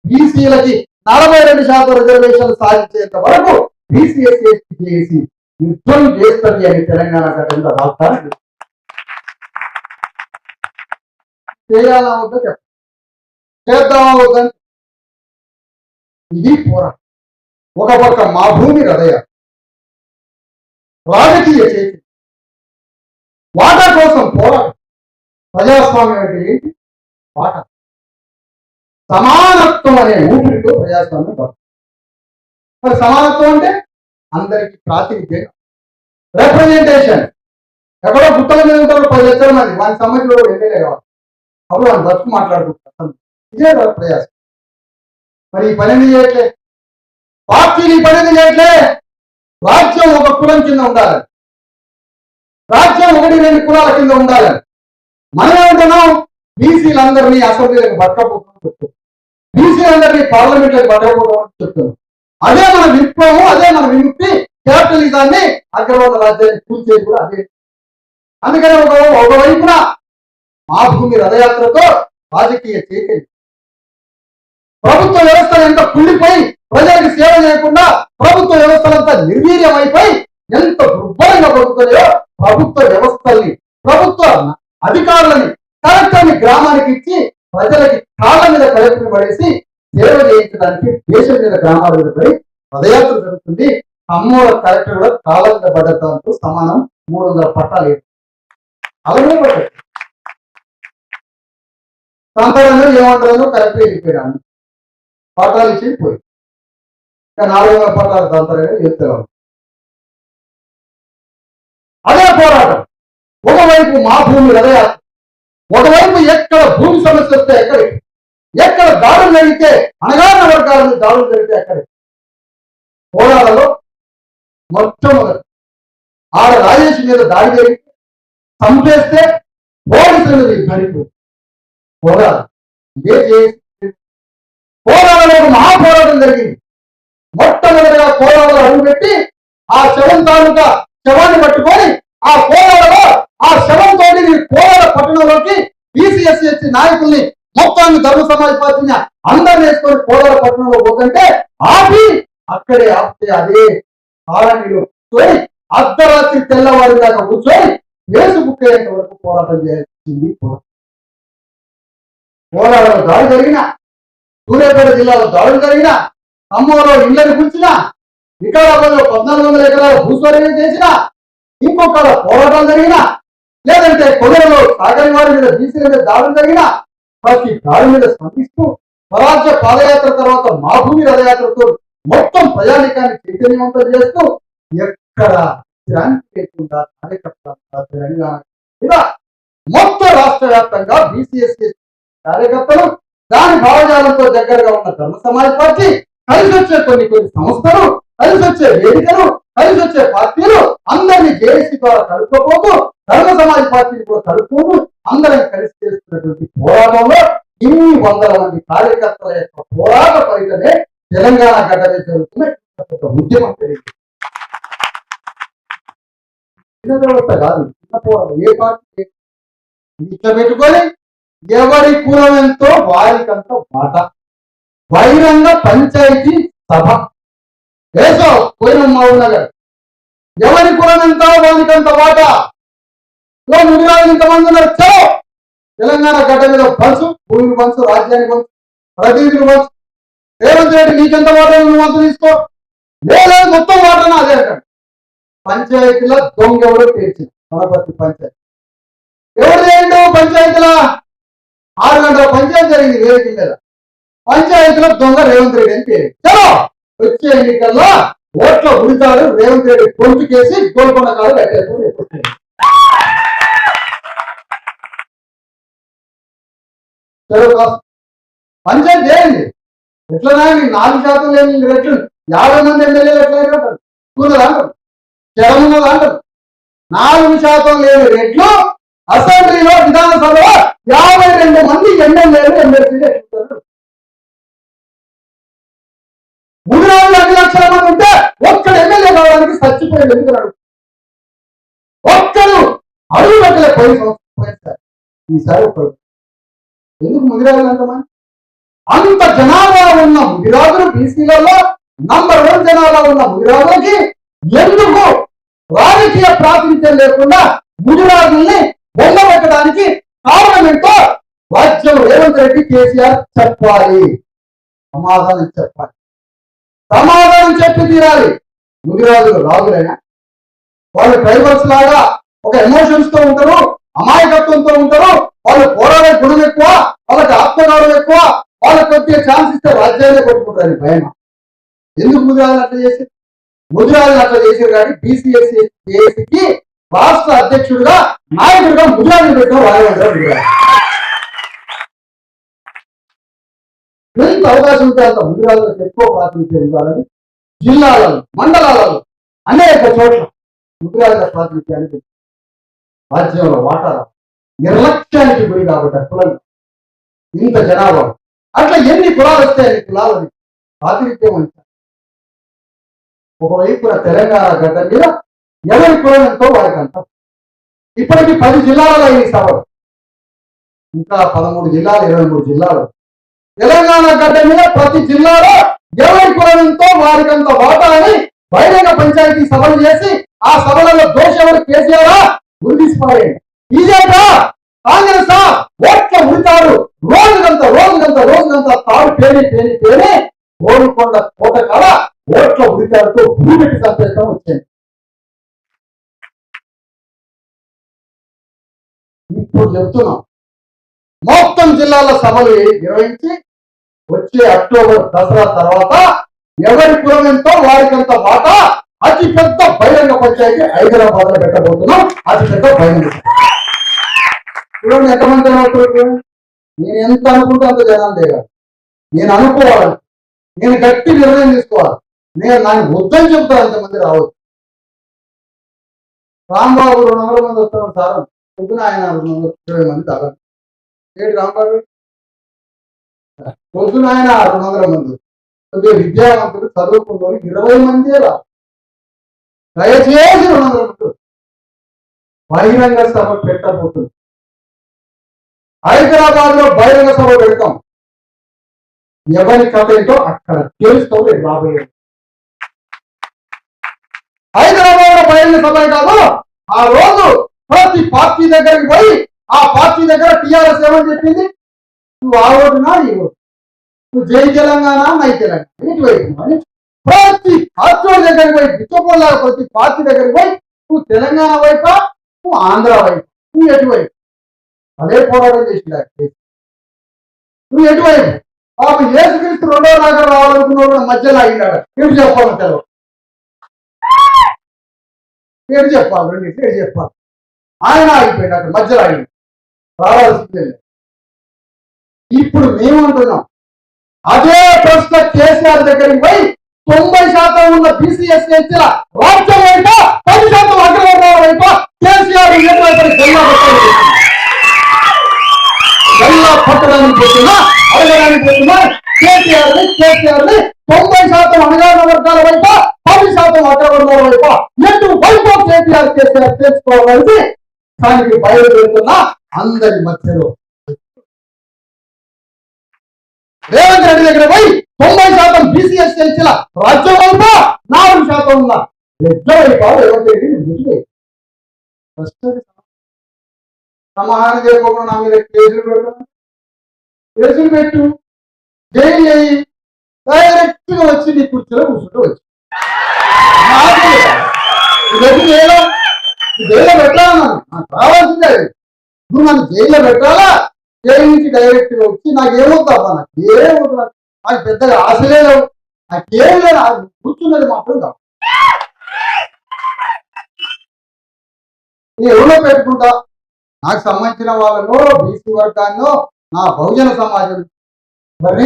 బీసీలకి 42% రిజర్వేషన్లు సాధించేంత వరకు బీసీఎస్సీ చేసి యుద్ధం చేస్తుంది అని తెలంగాణ గడ్డ రాష్ట్రానికి చేయాలా వద్దా చెప్పండి, చేద్దామా వద్దని. ఇది పోరాటం. ఒక పక్క మా భూమి హృదయ రాజకీయ చేతి వాటా కోసం పోరాటం. ప్రజాస్వామ్యం అంటే ఏంటి? వాటా, సమానత్వం అనే ఊపిరితో ప్రజాస్వామ్యం పడుతుంది. మరి సమానత్వం అంటే అందరికి ప్రాతినిధ్యం, రిప్రజెంటేషన్. ఎక్కడో గుట్టల మీద ఉంటారు 10 లక్షల మంది, వానికి సంబంధించిన ఎమ్మెల్యే కావాలి, అప్పుడు వాళ్ళు బతుకు మాట్లాడుకుంటారు. ఇదే ప్రయాసం. మరి ఈ పని చేయట్లే, పార్టీని పని చేయట్లే. రాజ్యం ఒక కులం కింద ఉండాలని, రాజ్యం 1-2 కులాల కింద ఉండాలని మనం ఏమంటున్నాం? బీసీలందరినీ అసెంబ్లీలకు పట్టకపోతున్నాం చెప్తున్నాం, బీసీలందరినీ పార్లమెంట్లకు పట్టకపోతామని చెప్తున్నాం. అదే మన విప్లవం, అదే మన విముక్తి. క్యాపిటలిజాన్ని అగ్రవర్ణ రాజ్యాన్ని కూల్చేది కూడా అదే. అందుకని ఒకవైపున మా భూమి రథయాత్రతో రాజకీయ చైతన్యం, ప్రభుత్వ వ్యవస్థలు ఎంత కుళ్ళిపోయి ప్రజలకు సేవ చేయకుండా ప్రభుత్వ వ్యవస్థలంతా నిర్వీర్యం అయిపోయి ఎంత దుర్భరంగా బతుకుతున్నాయో, ప్రభుత్వ వ్యవస్థల్ని, ప్రభుత్వ అధికారులని, కలెక్టర్ని గ్రామానికి ఇచ్చి ప్రజలకి కాళ్ళ మీద కలెక్టర్ని పడేసి సేవ చేయించడానికి దేశం మీద గ్రామాల మీద పడి పదయాత్ర జరుగుతుంది. అమ్మోల కలెక్టర్ కూడా కాళ్ళ మీద పడ్డతో సమానం 300 పట్టాలు అలాగే పడ్డాయి. సంతానంలో ఏమంటారో కరెక్ట్గా వెళ్ళిపోయాను పట్టాలు ఇచ్చి పోయి 400 పట్టాలు తంతారని చెప్తారు. అదే పోరాటం. ఒకవైపు మా భూమి హృదయాత్ర, ఒకవైపు ఎక్కడ భూమి సమస్య వస్తే ఎక్కడికి, ఎక్కడ దాడులు జరిగితే అణగారిన వర్గాల మీద దాడులు జరిగితే ఎక్కడికి పోరాటంలో మొట్టమొదటి ఆడ రాజేష్ మీద దాడి జరిగితే చంపేస్తే పోలీసులు గడిపు పోరాటం ఇదే చేసి పోరాటంలో ఒక మహాపోరాటం జరిగింది. మొట్టమొదటిగా పోరాటంలో అడుగుపెట్టి ఆ శవం తాలూకా శవాన్ని పట్టుకొని ఆ పోరాటంలో ఆ శవంతో పోరాట పట్టణంలోకి బీసీఎస్సీ నాయకుల్ని మొత్తాన్ని ధర్మ సమాజ్ పార్టీని అందరిని వేసుకొని పోరాట పట్టణంలో పోతుంటే ఆపి అక్కడే ఆపితే అదే కాలనీలో కూర్చొని అర్ధరాత్రి తెల్లవారి దాకా కూర్చొని వేసు బుక్ అయ్యేంత వరకు పోరాటం చేయాల్సింది. పోరాటంలో దాడి జరిగిన, సూర్యాపేట జిల్లాలో దాడులు జరిగిన, ఖమ్మంలో ఇళ్లను కూర్చిన, వికారాబాద్లో 1400 ఎకరాల భూస్వాధీనం చేసిన, ఇంకొక పోరాటాలు జరిగిన, లేదంటే కొడలలో సాగరి వారి మీద బీసీల మీద దాడులు జరిగిన ప్రతి దాడి మీద స్పందిస్తూ స్వరాజ్య పాదయాత్ర తర్వాత మా భూమి రథయాత్రతో మొత్తం ప్రజానికాన్ని చైతన్యవంతం చేస్తూ ఎక్కడ శాంతి లేకుండా కార్యకర్తలు తెలంగాణ ఇలా మొత్తం రాష్ట్ర వ్యాప్తంగా బీసీఎస్సీ కార్యకర్తలు దాని భావజాలంతో దగ్గరగా ఉన్న ధర్మ సమాజ్ పార్టీ కలిసి వచ్చే కొన్ని సంస్థలు, కలిసి వచ్చే వేదికలు, కలిసి వచ్చే పార్టీలు అందరినీ జేఏసీ ద్వారా కలుపుకోపోతూ ధర్మ సమాజ్ పార్టీని కూడా కలుపుకుంటూ అందరం కలిసి చేస్తున్నటువంటి పోరాటంలో ఇన్ని వందల మంది కార్యకర్తల యొక్క పోరాట ఫలితమే తెలంగాణ గడ్డ మీద జరుగుతున్న ఉద్యమం పెరిగింది. చిన్న వ్యవస్థ కాదు, చిన్న పోరాటం. ఏ పార్టీ ఇట్లా పెట్టుకొని ఎవరి కులం ఎంతో వారికంత మాట, బహిరంగ పంచాయతీ సభ వేసో పోయిన మహబూబ్నగర్ ఎవరి కులం ఎంతో వారికంత మాట, ముందుగా ఇంతమంది ఉన్నారు, చో తెలంగాణ గడ్డ మీద పంచు, భూమిని పంచు, రాజ్యాన్ని పంచు, ప్రతినిధులు పంచు, రేవంత్ రెడ్డి నీకెంత మాట నువ్వు వంతు తీసుకో, లేదు మొత్తం వాటనా అదే అంటాడు. పంచాయతీలో దొంగ ఎవరు పేర్చింది వనపర్తి పంచాయతీ ఎవరు చేయండు? పంచాయతీలో 6 గంటల పంచాయతీ జరిగింది వేదిక మీద. పంచాయతీలో దొంగ రేవంత్ రెడ్డి అని పేరు. చలో వచ్చే ఎన్నికల్లో ఓట్ల ఉడితాడు రేవంత్ రెడ్డి గొంతుకేసి గోల్కొండ కాదు కట్టేసుకుని పంచాయతీ చేయండి. ఎట్లనా 4% లేని రెట్లు 50 మంది ఎమ్మెల్యేలు ఎట్లా కూలదా అంటారు, జగమున్నదా అంటారు. 4% లేని రెట్లు అసెంబ్లీలో విధానసభలో 52 మంది ఎమ్మెల్యేలు ఎమ్మెల్సీలు ఎట్లుంటారు. 3 లక్షల మంది ఉంటే ఒక్కడు ఎమ్మెల్యే కావడానికి చచ్చిపోయాడు. ఎందుకు ఒక్కడు అడుగు పెట్టలే పోయిస్తారు. ఈసారి ఒక్కడు ఎందుకు ముదిరాజులు అంటామని? అంత జనాభా ఉన్న ముదిరాజులు బీసీలలో నంబర్ 1 జనాభా ఉన్న ముదిరాజులకి ఎందుకు రాజకీయ ప్రాతినిధ్యం లేకుండా ముదిరాజుల్ని బొందబెట్టడానికి కారణం ఏంటో రాజ్యం రేవంత్ రెడ్డి కేసీఆర్ చెప్పాలి, సమాధానం చెప్పాలి, సమాధానం చెప్పి తీరాలి. ముదిరాజులు రాజులైనా వాళ్ళు ట్రైబల్స్ లాగా ఒక ఎమోషన్స్ తో ఉంటారు, అమాయకత్వంతో ఉంటారు, వాళ్ళు పోరాడే గుణం ఎక్కువ, వాళ్ళకి ఆత్మగౌరవం ఎక్కువ, వాళ్ళకి కొద్దిగా ఛాన్స్ ఇస్తే రాజ్యాన్ని కొట్టుకుంటారు భయం. ఎందుకు ముదిరాజులు అట్లా చేసి ముదిరాజులు అట్లా చేశారు? కానీ బీసీఎస్సీకి రాష్ట్ర అధ్యక్షుడిగా నాయకుడిగా ముదిరాజులు పెట్టిన రాఘవేంద్ర ముదిరాజు ఎంత అవకాశం ఉంటే అంత ముదిరాజులకు ఎక్కువ ప్రాతినిధ్యం ఇవ్వాలని జిల్లాలలో, మండలాలలో అనేక చోట్ల ముదిరాజుల ప్రాతినిధ్యానికి రాజ్యంలో వాటా నిర్లక్ష్యానికి గురి కాబట్టి కులం ఇంత జనాభా అట్లా ఎన్ని కులాలు వస్తే అన్ని కులాలని ప్రాతినిధ్యం అంటారు. ఒకవైపున తెలంగాణ గడ్డ మీద ఎవరి కులం ఎంతో వారికి అంటారు. ఇప్పటికీ 10 జిల్లాలలో ఈ సభలు, ఇంకా 13 జిల్లాలు, 23 జిల్లాలు. తెలంగాణ గడ్డ మీద ప్రతి జిల్లాలో ఎవరి కులం ఎంతో వారికంత వాటా అని బహిరంగ పంచాయతీ సభలు చేసి ఆ సభలలో దోషెవరు కేసీఆర్ గుర్తిసిపోయాడు. బీజేపీ కాంగ్రెస్ ఓట్ల ఉడతారు రోజుకంతా తాడు పేరి ఓడికొండ కోట కాడ ఓట్ల ఉడికారుతో భూమికి సంపేతం వచ్చింది. ఇప్పుడు చెప్తున్నాం మొత్తం జిల్లాల సభలు నిర్వహించి వచ్చే అక్టోబర్ దసరా తర్వాత ఎవరి కులం ఎంతో వారికంత మాట అతి పెద్ద బహిరంగ పంచాయతీ హైదరాబాద్ లో పెట్టబోతున్నాం. అతి పెద్ద బహిరంగ చూడండి ఎంతమంది జనం అవుతారు. నేను ఎంత అనుకుంటే అంత జనం దిగాలి. నేను అనుకోవాలి, నేను గట్టి నిర్ణయం తీసుకోవాలి. నేను నాకు వద్దని చెప్తాను, అంతమంది రావచ్చు. రాంబాబు 200 మంది వస్తాడు సార్, పొద్దున ఆయన 220 మంది తాగాలి. ఏంటి రాంబాబు పొద్దున ఆయన 200 మంది, కొద్దిగా విద్యావంతులు చదువుకున్న 20 మంది రా, దయచేసి 200 మంది బహిరంగ సభ పెట్టబోతుంది. హైదరాబాద్ లో బహిరంగ సభ పెడతాం. ఎవరి కథ ఏంటో అక్కడ తెలుస్తాం. రాబోయే హైదరాబాద్ లో బహిరంగ సభ కాదు, ఆ రోజు ప్రతి పార్టీ దగ్గరికి పోయి ఆ పార్టీ దగ్గర టీఆర్ఎస్ ఏమని చెప్పింది, నువ్వు ఆ ఓటునా ఈ ఓటు, నువ్వు జై తెలంగాణ నై తెలంగాణ ఇటువైపు అని ప్రతి పార్టీ దగ్గరికి పోయి బిచ్చపోలాగా ప్రతి పార్టీ దగ్గరికి పోయి నువ్వు తెలంగాణ వైపా నువ్వు ఆంధ్ర వైపు, నువ్వు ఎటువైపు అదే పోరాటం చేసి నువ్వు ఎటువైపు. పాపం యేసుక్రీస్తు 2వ నగరం రావాలనుకున్నాడు, మధ్యలో అయ్యాడు. ఏడు చెప్పాలి తెలవు, ఏడు చెప్పాలి, రెండింటి ఏడు చెప్పాలి. ఆయన ఆగిపోయాడు, అక్కడ మధ్యలో ఆగి రావాల్సిందే. ఇప్పుడు మేమంటున్నాం అదే ప్రశ్న కేసీఆర్ దగ్గరికి పోయి 90% ఉన్న బీసీ ఎస్సీ ఎస్టీల రాజ్యం వైపా 10% అగ్రవర్ణాల వైపా కేసీఆర్ పట్టడానికి పెట్టినా అడగడానికి పెట్టినా కేసీఆర్ ని 90% అణగారిన వర్గాల వైపా 10% అగ్రవర్ణాల వైపా ఎటు వైపు కేసీఆర్ తెచ్చుకోవాలని దానికి బయలుదేరుతున్నా అందరి మధ్యలో రేవంత్ రెడ్డి దగ్గర పోయి 90% బీసీ ఎస్సీ ఎస్టీల రాజ్యం వైపా 4% ఉన్న ఎట్ల వైపా రేవంత్ రెడ్డి సమాధానం చేయకుండా నా మీద కేసులు పెడతాను. కేసులు పెట్టు, జైలు అయ్యి డైరెక్ట్ గా వచ్చి నీ కూర్చొని కూర్చుంటూ వచ్చి జైల్లో పెట్టాలా, నాకు కావాల్సిందే. నువ్వు నన్ను జైల్లో పెట్టాలా, జైలు నుంచి డైరెక్ట్ గా వచ్చి నాకేమవుతావా, నాకేమవుతుంది, నాకు పెద్దగా ఆశలే లేవు, నాకేం లేదు, కూర్చున్నది మాత్రం కాదు. నేను ఎవరో పెట్టుకుంటా, నాకు సంబంధించిన వాళ్ళను బీసీ వర్గాన్నో నా బహుజన సమాజం మరి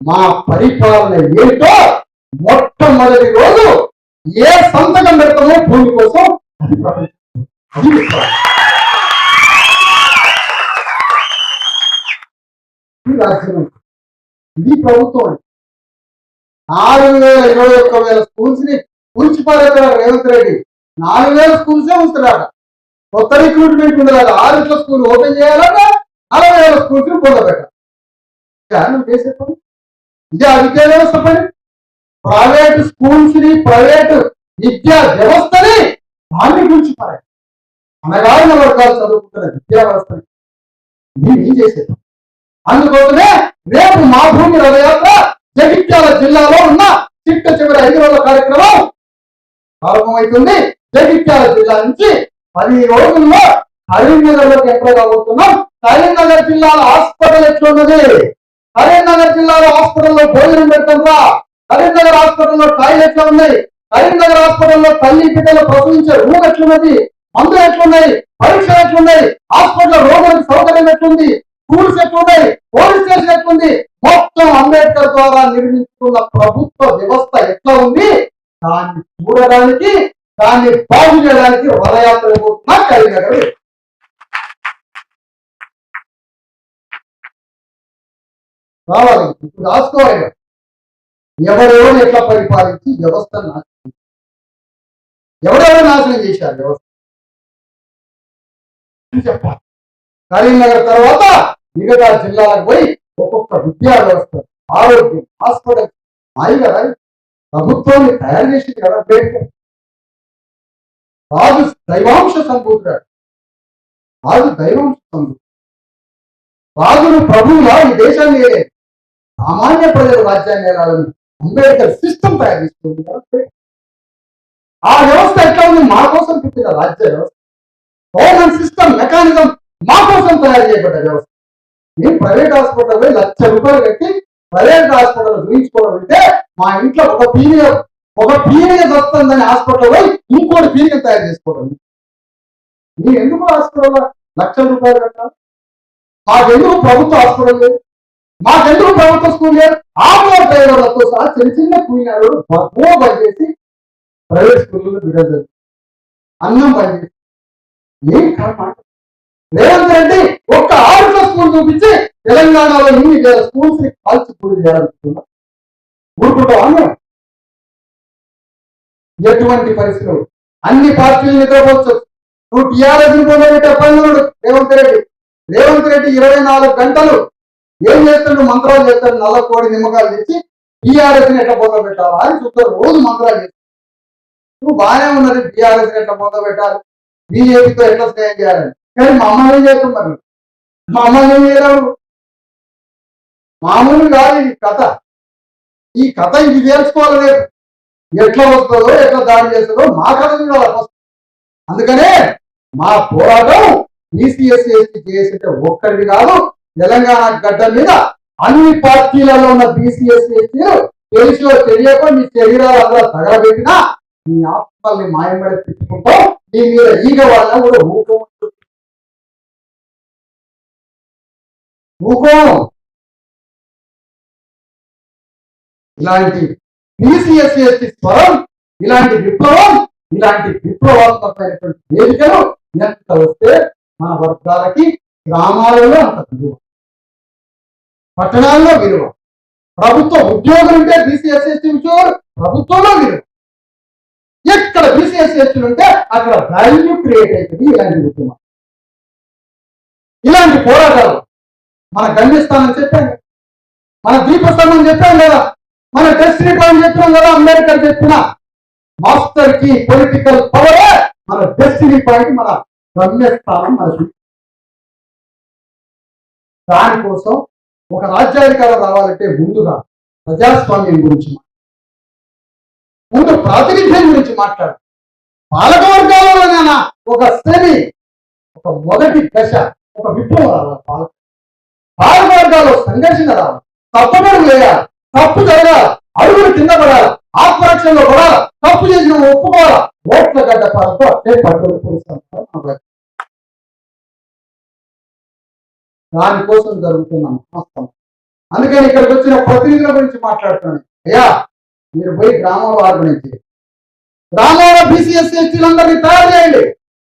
మా పరిపాలన ఏంటో మొట్టమొదటి రోజు ఏ సంతకం పెడతామో భూమి కోసం ఇది ప్రభుత్వం. 4,21,000 స్కూల్స్ ని కూల్చిపారేస్తాడు రేవంత్ రెడ్డి. 4,000 స్కూల్సే ఉంచుతున్నాడు. కొత్త రిక్రూట్మెంట్ ఉండదు. 6 స్కూల్ ఓపెన్ చేయాలన్నా 40,000 స్కూల్స్ ని పొందబెట్టాలి. చేసే పని ఇదే అధికార వ్యవస్థ పని. ప్రైవేట్ స్కూల్స్ ని, ప్రైవేట్ విద్యా వ్యవస్థని దాన్ని గురించి పరాయి అనగారిన వర్గాలు చదువుకుంటున్న విద్యా వ్యవస్థని ఇది చేసే పని. అందుకోసమే రేపు మా భూమి రథయాత్ర జగిత్యాల జిల్లాలో ఉన్న చిట్ట చివరి 5 రోజుల కార్యక్రమం ప్రారంభమవుతుంది. జగిత్యాల జిల్లా నుంచి 10 రోజుల్లో కరీంనగర్ లోకి ఎంటర్ కాబోతున్నాం. కరీంనగర్ జిల్లాలో హాస్పిటల్ ఎట్లున్నది, కరీంనగర్ జిల్లాలో హాస్పిటల్లో భోజనం పెడతారా, కరీంనగర్ హాస్పిటల్లో టాయిలెట్లు ఉన్నాయి, కరీంనగర్ హాస్పిటల్లో తల్లి బిడ్డలు ప్రసవించే రూమ్ ఎట్లున్నది, మందులు ఎట్లున్నాయి, పరీక్షలు ఎట్లున్నాయి, హాస్పిటల్ రోగులకు సౌకర్యం ఎట్లుంది, స్కూల్స్ ఎట్లున్నాయి, పోలీస్ స్టేషన్ ఎట్లుంది, మొత్తం అంబేద్కర్ ద్వారా నిర్మించుకున్న ప్రభుత్వ వ్యవస్థ ఎట్లా ఉంది, దాన్ని చూడడానికి, దాన్ని బాగు చేయడానికి రథయాత్ర కరీంనగర్ రావాలి. ఇప్పుడు రాసుకోవాలి ఎవరెవరు ఎట్లా పరిపాలించి వ్యవస్థను నాశనం, ఎవరెవరు నాశనం చేశారు వ్యవస్థ చెప్పాలి. కరీంనగర్ తర్వాత మిగతా జిల్లాలకు పోయి ఒక్కొక్క విద్యా వ్యవస్థ, ఆరోగ్యం, హాస్పిటల్ మాయి కదా ప్రభుత్వాన్ని తయారు చేసింది కదా అంబేద్కర్. రాజు దైవాంశ సంపూర్ణాడు, రాజు దైవాంశ సంపూర్ణ, రాజును ప్రభువులా ఈ దేశాన్ని వేయలేదు, సామాన్య ప్రజల రాజ్యాన్ని వేయాలని అంబేద్కర్ సిస్టమ్ తయారు చేసుకుంది కదా. ఆ వ్యవస్థ ఎట్లా ఉంది, మా కోసం పుట్టిన రాజ్య వ్యవస్థ, గవర్నమెంట్ సిస్టమ్ మెకానిజం మా కోసం తయారు చేయబడ్డ వ్యవస్థ. నేను ప్రైవేట్ హాస్పిటల్ పోయి ₹1,00,000 కట్టి ప్రైవేట్ హాస్పిటల్ చూపించుకోవడం అంటే మా ఇంట్లో ఒక పీరియడ్ వస్తుందని హాస్పిటల్ పోయి ఇంకోటి పీరియడ్ తయారు చేసుకోవడం. నేను ఎందుకు హాస్పిటల్లో ₹1,00,000 కట్టాలి? మాకెందుకు ప్రభుత్వ హాస్పిటల్ లేదు? మాకెందుకు ప్రభుత్వ స్కూల్ లేదు? ఆటో డ్రైవర్లతో సహా చిన్న చిన్న కూలినాడు పనిచేసి ప్రైవేట్ స్కూల్లో బిడ్డలు అన్నం పనిచేసి ఏం కారణం? రేవంత్ రెడ్డి ఒక్క ఆరుట్ల స్కూల్ చూపించి తెలంగాణలో ఇన్ని వేల స్కూల్స్ ని కాల్చి పూజ చేయాలనుకున్నా ఊరుకుంటావా? ఎటువంటి పరిస్థితులు అన్ని పార్టీలు నిద్రపోవచ్చు. నువ్వు టీఆర్ఎస్ పొందబెట్టే పనులు రేవంత్ రెడ్డి 24 గంటలు ఏం చేస్తాడు? మంత్రాలు చేస్తాడు. నల్ల కోడి నిమ్మకాయలు తెచ్చి టీఆర్ఎస్ ని ఎట్లా పొందబెట్టాలా అని చూస్తారు. రోజు మంత్రాలు చేస్తాడు. నువ్వు బాగానే ఉన్నది, టీఆర్ఎస్ ని ఎట్లా పొందబెట్టాలి, బీజేపీతో ఎట్లా స్నేహం చేయాలని. కానీ మా అమ్మని ఏం చేస్తున్నారు? మా అమ్మని ఏం చేయలేవు. మామూలు కాదు ఈ కథ. ఈ కథ ఇది తెలుసుకోవాలి. రేపు ఎట్లా వస్తుందో ఎట్లా దాడి చేస్తుందో మా కథ చూడాలి. అందుకనే మా పోరాటం బీసీఎస్సీ ఎస్టీ చేసేట ఒక్కరిది కాదు. తెలంగాణ గడ్డ మీద అన్ని పార్టీలలో ఉన్న బీసీఎస్సీ ఎస్టీలు తెలిసిలో తెలియక మీ శరీరాలు అందరూ తగలబెట్టినా మీ ఆత్మల్ని మాయమడి పెట్టుకుంటాం. మీ మీద ఈగ వాళ్ళ కూడా ఊకం. ఇలాంటి బీసీఎస్సీ ఎస్టీ స్వరం, ఇలాంటి విప్లవం, ఇలాంటి విప్లవాత్మకమైనటువంటి వేదికలు ఎంత వస్తే మన వర్గాలకి గ్రామాలలో అంత విలువ, పట్టణాల్లో విలువ, ప్రభుత్వ ఉద్యోగులు ఉంటే బీసీఎస్సీ ఎస్టీ ఉద్యోగులు ప్రభుత్వంలో విలువ. ఎక్కడ బీసీఎస్సీ ఎస్టీలు ఉంటే అక్కడ వాల్యూ క్రియేట్ అవుతుంది. ఇలాంటి ఉద్యమం, ఇలాంటి పోరాటాలు మన గమ్యస్థానం చెప్పాను, మన దీపస్తంభం చెప్పాం కదా, మన డెస్టినీ పాయింట్ చెప్పినాం కదా. అంబేద్కర్ చెప్పిన మాస్టర్ కి పొలిటికల్ పవరే మన డెస్టినీ పాయింట్, మన గమ్యస్థానం, మన దానికోసం ఒక రాజ్యాధికారం రావాలంటే ముందుగా ప్రజాస్వామ్యం గురించి, ముందు ప్రాతినిధ్యం గురించి మాట్లాడు. పాలక వర్గాలలోనైనా ఒక శ్రేణి, ఒక మొదటి దశ, ఒక విప్లవం రావాలి. పాలక వర్గాల్లో సంఘర్షణ రావాలి, తప్పడం వేయాలి, తప్పు జరగాలి, అడుగులు కింద పడాలి, ఆత్మరక్షణలో పడాలి, తప్పు చేసిన ఒప్పుకోవాలి. ఓట్ల గడ్డ పాలతో అట్టే పట్టుకుంటారు. దానికోసం జరుగుతున్న మహోత్సవం. అందుకని ఇక్కడికి వచ్చిన ప్రతినిధుల గురించి మాట్లాడుతున్నాను. అయ్యా, మీరు పోయి గ్రామంలో ఆర్గనైజ్, గ్రామంలో బీసీఎస్సీ ఎస్టీలందరినీ తయారు చేయండి.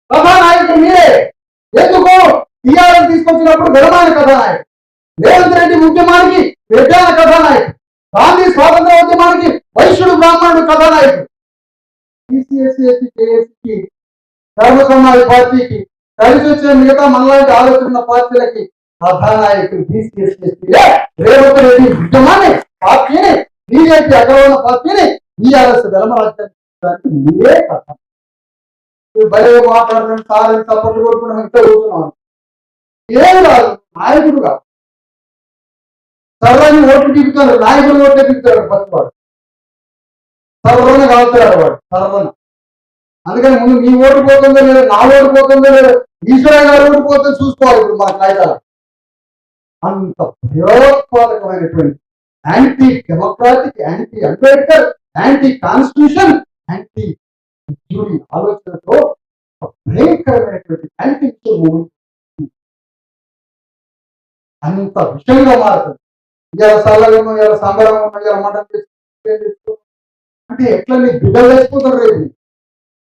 కథానాయకుడు మీరే. ఎందుకు? టీఆర్ఎస్ తీసుకొచ్చినప్పుడు విరమాన కథానాయకుడు, రేవంత్ రెడ్డి ఉద్యమానికి విజ్ఞాన కథానాయకుడు, గాంధీ స్వాతంత్ర ఉద్యమానికి వైశ్యుడు బ్రాహ్మణుడు కథానాయకుడు. బీసీఎస్సీ ఎస్టీ జేఏసీకి, ధర్మ సమాజ పార్టీకి, కలిసి వచ్చిన మిగతా మనలాంటి ఆలోచన పార్టీలకి కథానాయకుడు బీసీఎస్సీ ఎస్టీలే. రేవంత్ రెడ్డి ఉద్యమాన్ని, పార్టీని, బీజేపీ అగ్రవర్ణ పార్టీని టీఆర్ఎస్ వెలమరాజ్యానికి మీరే కథ. భలే మాట్లాడుతున్న సార్ సపోర్ట్ కొడుకున్నాం, ఇంట్లో కూర్చున్నాం. ఏం రాదు, నాయకుడు కాదు. సర్వాన్ని ఓట్లు దిగుతాడు, నాయకుడు ఓట్లే దిగుతాడు. పచ్చివాడు సర్వన కాలుతాడు వాడు, సర్వన. అందుకని ముందు నీ ఓటు పోతుందో లేదో, నా ఓటు పోతుందో లేదో, ఈశ్వర గారు ఓటు పోతుందో చూసుకోవాలి. ఇప్పుడు మా కాగితాలు అంత భయోత్పాదకమైనటువంటి anti democratic, anti Ambedkar, anti constitution, anti ఆలోచనతో భయంకరమైనటువంటి యాంటీ మూమెంట్ అంత విషయంగా మారుతుంది. ఇలా సల్లగా, ఇలా సంబరం, ఇలా మటన్ అంటే ఎట్లా నీ బిడ్డలు చచ్చిపోతారు. రేపు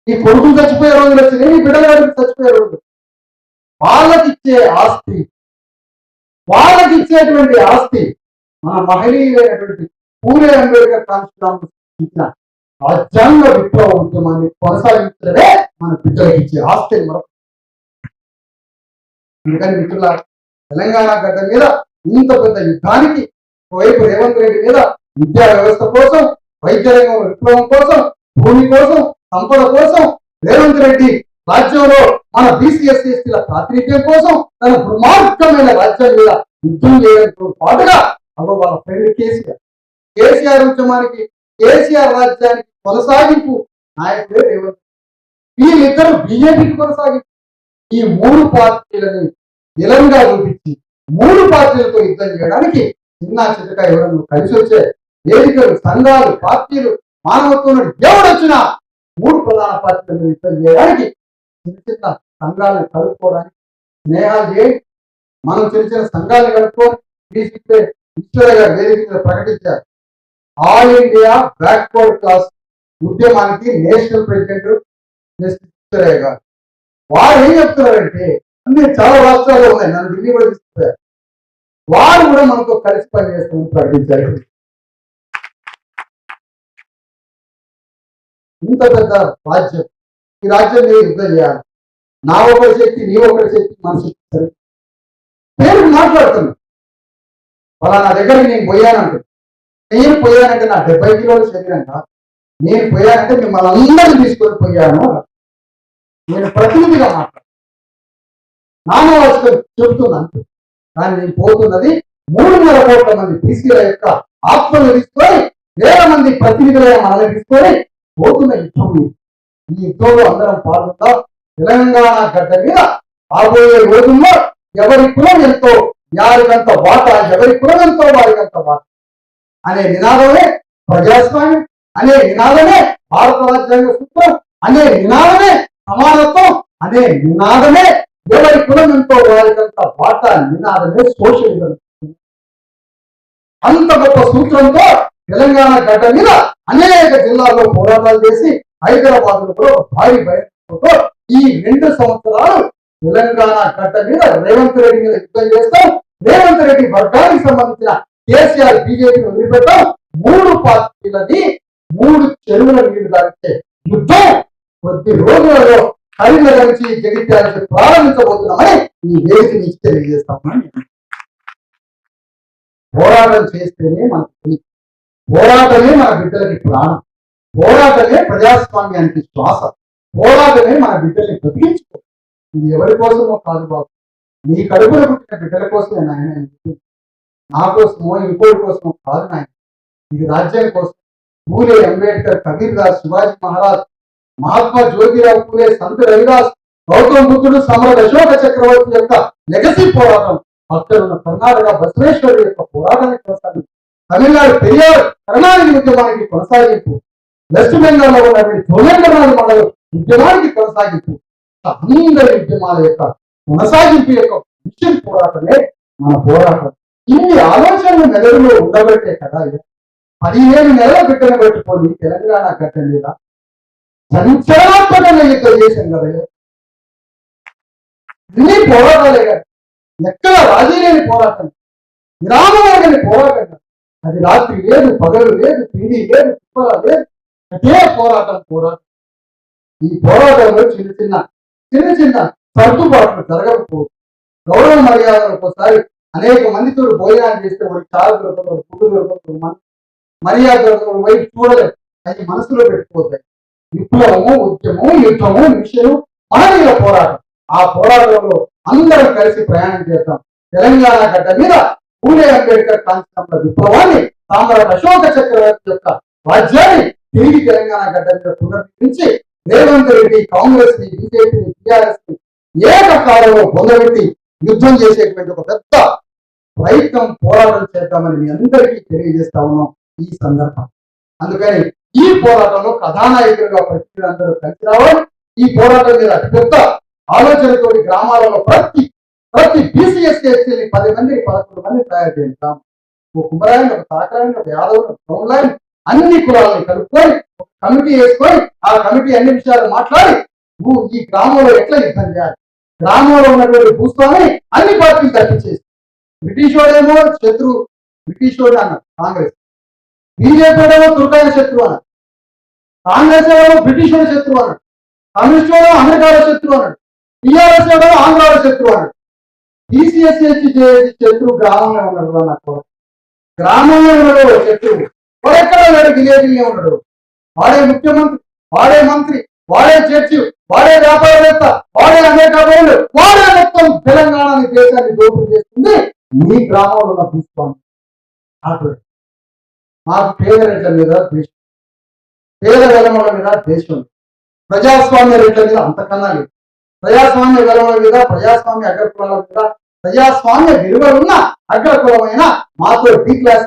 నీ కొడుకులు చచ్చిపోయే రోజులు వచ్చినాయి, నీ బిడ్డలు చచ్చిపోయే రోజులు. వాళ్ళకిచ్చే ఆస్తి, వాళ్ళకి ఇచ్చేటువంటి ఆస్తి మన మహనీయులైనటువంటి పూలే అంబేద్కర్ కాన్స్టిట్యూషన్ ఇచ్చిన రాజ్యాంగ విప్లవ ఉద్యమాన్ని కొనసాగించడమే మన బిడ్డలకు ఇచ్చే ఆస్తి. మరొక అందుకని మిత్రుల, తెలంగాణ గడ్డ మీద ఇంత పెద్ద యుద్ధానికి ఒకవైపు రేవంత్ రెడ్డి మీద విద్యా వ్యవస్థ కోసం, వైద్య రంగం విప్లవం కోసం, భూమి కోసం, సంపద కోసం, రేవంత్ రెడ్డి రాజ్యంలో మన బీసీఎస్సీ ఎస్టీల ప్రాతినిధ్యం కోసం తన దుర్మార్గమైన రాజ్యం మీద యుద్ధం చేయడంతో పాటుగా వాళ్ళ ఫ్రెండ్ కేసీఆర్ ఉద్యమానికి, కేసీఆర్ రాజ్యానికి కొనసాగింపు నాయకుడే రేవంత్. వీళ్ళిద్దరు బీజేపీకి కొనసాగింపు. ఈ మూడు పార్టీలని విలన్గా చూపించి 3 పార్టీలతో యుద్ధం చేయడానికి చిన్న చితక ఎవరు కలిసి వచ్చే వేదికలు, సంఘాలు, పార్టీలు, మానవత్వం ఎవడు వచ్చినా 3 ప్రధాన పార్టీలను యుద్ధం చేయడానికి చిన్న చిన్న సంఘాలను కలుపుకోవడానికి స్నేహాలు చేయండి. మనం చిన్న చిన్న సంఘాలను కలుపుకొని ఈశ్వరయ్య వేదిక ప్రకటించారు. ఆల్ ఇండియా బ్యాక్వర్డ్ క్లాస్ ఉద్యమానికి నేషనల్ ప్రెసిడెంట్ ఈశ్వరయ్య గారు. వారు ఏం చెప్తున్నారంటే అన్ని చాలా రాష్ట్రాల్లో ఉన్నాయి, నన్ను ఢిల్లీ కూడా తీసుకున్నారు. వారు కూడా మనతో కలిసి పనిచేస్తామని ప్రకటించారు. ఇంత పెద్ద రాజ్యం, ఈ రాజ్యం మీరు యుద్ధం చేయాలి. నా ఒకరి శక్తి, నీ ఒకరి శక్తి, మన శక్తి పేరు మాట్లాడుతున్నాను. నా దగ్గరికి నేను పోయానంటే, నేను పోయానంటే నా 70 కిలోల శరీరం కాదు. నేను పోయానంటే మిమ్మల్ని అందరినీ తీసుకొని పోయాను. నేను ప్రతినిధిగా మాట్లాడు నామవాసులు చెబుతున్నాను. కానీ నేను పోతున్నది 3.5 కోట్ల మంది బీసీల యొక్క ఆత్మను తీసుకొని, వేల మంది ప్రతినిధులైన మనల్ని తీసుకొని పోతున్న యుద్ధం. ఈ యుద్ధంలో అందరం పాల్గొందాం. తెలంగాణ గడ్డ మీద రాబోయే రోజుల్లో ఎవరి కులం ఎంతో యారికంత వాటా, ఎవరి కులం ఎంతో వారికంత వాటా అనే నినాదమే ప్రజాస్వామ్యం, అనే నినాదమే భారత రాజ్యాంగ సూత్రం, అనే నినాదమే సమానత్వం, అనే నినాదమే ఎవరి కులం ఎంతో వారికంత వాటా నినాదమే సోషలిజం. అంత గొప్ప సూత్రంతో తెలంగాణ గడ్డ మీద అనేక జిల్లాల్లో పోరాటాలు చేసి హైదరాబాద్ లో కూడా భారీ బయటతో ఈ 2 సంవత్సరాలు తెలంగాణ గడ్డ మీద రేవంత్ రెడ్డి మీద యుద్ధం చేస్తాం. రేవంత్ రెడ్డి వర్గానికి సంబంధించిన కేసీఆర్ బీజేపీ వదిలిపెట్టాం. 3 పార్టీలని 3 చెరువుల నీళ్లు దాటితే యుద్ధం కొద్ది రోజులలో కరీంనగర్ నుంచి జగిత్యాల నుంచి ప్రారంభించబోతున్నామని ఈ వేదిక నుంచి తెలియజేస్తామని. పోరాటం చేస్తేనే మనకి, పోరాటమే మన బిడ్డలకి ప్రాణం, పోరాటమే ప్రజాస్వామ్యానికి శ్వాస, పోరాటమే మన బిడ్డల్ని బతికించుకో. ఇది ఎవరి కోసమో కాదు బాబు, నీ కడుపులో పుట్టిన బిడ్డల కోసమే నాయన. నా కోసమో ఇంకోటి కోసమో కాదు నాయన. ఇది రాజ్యం కోసం. పూలే, అంబేద్కర్, కబీర్ దాస్, శివాజీ మహారాజ్, మహాత్మా జ్యోతిరావు పూలే, సంత్ రవిదాస్, గౌతమ బుద్ధుడు, సమ్రాట్ అశోక చక్రవర్తి యొక్క లెగసీ పోరాటం, అక్కడ ఉన్న కర్ణాటక బసవేశ్వరుడు యొక్క పోరాటానికి కొనసాగింపు, తమిళనాడు పెరియార్ కరుణానిధి ఉద్యమానికి కొనసాగింపు, వెస్ట్ బెంగాల్ లో ఉన్నటువంటి తొలెంగనాడు మండలం ఉద్యమానికి కొనసాగింపు, అందరి ఉద్యమాల యొక్క కొనసాగింపు యొక్క మిషన్ పోరాటమే మన పోరాటం. ఇన్ని ఆలోచనలు మెదడులో ఉండబట్టే కదా 15 నెలల బిడ్డను పెట్టుకొని తెలంగాణ గడ్డ మీద సంచలనాత్మకంగా యుద్ధం చేశాం కదా. ఇన్ని పోరాటాలే కదా, ఎక్కడ రాజీ లేని పోరాటం, విరామలేని పోరాటం. అది రాత్రి లేదు, పగలు లేదు, తిండి లేదు, కుప్పల లేదు, అదే పోరాటం. ఈ పోరాటంలో చిన్న చిన్న సర్దుబాట్లు జరగకపోవచ్చు. గౌరవ మర్యాదలు ఒకసారి అనేక మందితో భోజనాలు చేస్తే వాడికి చాలా దొరకదు, ఫుడ్ దొరకదు, మర్యాద దొరకదు, వైపు చూడలేదు. అది మనసులో పెట్టుకోతాయి. విప్లవము, ఉద్యమము, యుద్ధము, మిషను, మానవీయ పోరాటం. ఆ పోరాటంలో అందరం కలిసి ప్రయాణం చేద్దాం. తెలంగాణ గడ్డ మీద పూలే, అంబేద్కర్ కాంక్షల విప్లవాన్ని, సామ్రాట్ అశోక చక్రవర్తి యొక్క రాజ్యాన్ని తిరిగి తెలంగాణ గడ్డ మీద పునర్నిర్మించి రేవంత్ రెడ్డి కాంగ్రెస్ ని, బీజేపీని, టీఆర్ఎస్ ని ఏకకాలంలో పొందబెట్టి యుద్ధం చేసేటువంటి ఒక పెద్ద ప్రయత్నం, పోరాటం చేద్దామని మీ అందరికీ తెలియజేస్తా ఉన్నాం ఈ సందర్భం. అందుకని ఈ పోరాటంలో కథానాయకులుగా ప్రతినిధులందరూ కలిసి రావాలి. ఈ పోరాటం మీద అతిపెద్ద ఆలోచనతో గ్రామాలలో ప్రతి బీసీఎస్సీ ఎస్టీని 10 మంది 11 మంది తయారు చేస్తాం. ఒక కుమరాయన్, ఒక తాకరాయన్, ఒక యాదవ్, ఒక గౌన్లాయన్, అన్ని కులాలని కలుపుకొని ఒక కమిటీ వేసుకొని ఆ కమిటీ అన్ని విషయాలు మాట్లాడి ఈ గ్రామంలో ఎట్లా యుద్ధం చేయాలి, గ్రామంలో ఉన్నటువంటి భూస్వామిని అన్ని పార్టీలు తప్పించేసి, బ్రిటిష్ వాడేమో శత్రువు, బ్రిటిష్ వాడు అన్నారు కాంగ్రెస్, బీజేపీ వాడేమో తుర్కాయ శత్రువు అన్నాడు, కాంగ్రెస్ వాడేమో బ్రిటిష్ వాడు శత్రువు అన్నాడు, కమ్యూనిస్ట్ వాడేమో అమెరికాలో శత్రువు అన్నాడు, టీఆర్ఎస్ వాడేమో ఆంధ్రాలో శత్రువు అన్నాడు. టీసీఎస్సీ శత్రువు గ్రామంలో ఉన్నాడు నాకు, గ్రామంలో ఉన్నాడు శత్రువు, వాడెక్కడ ఉన్నాడు, విలేజ్లో ఉన్నాడు. వాడే ముఖ్యమంత్రి, వాడే మంత్రి, వాడే జడ్జి, వాడే వ్యాపారవేత్త, వాడే అమెరికా పోయిండు, వాడే మొత్తం తెలంగాణ దేశాన్ని దోపిడీ చేస్తుంది మీ గ్రామంలో ఉన్న భూస్వామి. మాకు పేద రేట్ల మీద దేశం, పేద వెలమల మీద దేశం, ప్రజాస్వామ్య రేట్ల మీద అంతకన్నా లేదు. ప్రజాస్వామ్య వెలమల మీద, ప్రజాస్వామ్య అగ్రకులాల మీద ప్రజాస్వామ్య విలువలున్న అగ్రకులమైన మాతో డి క్లాస్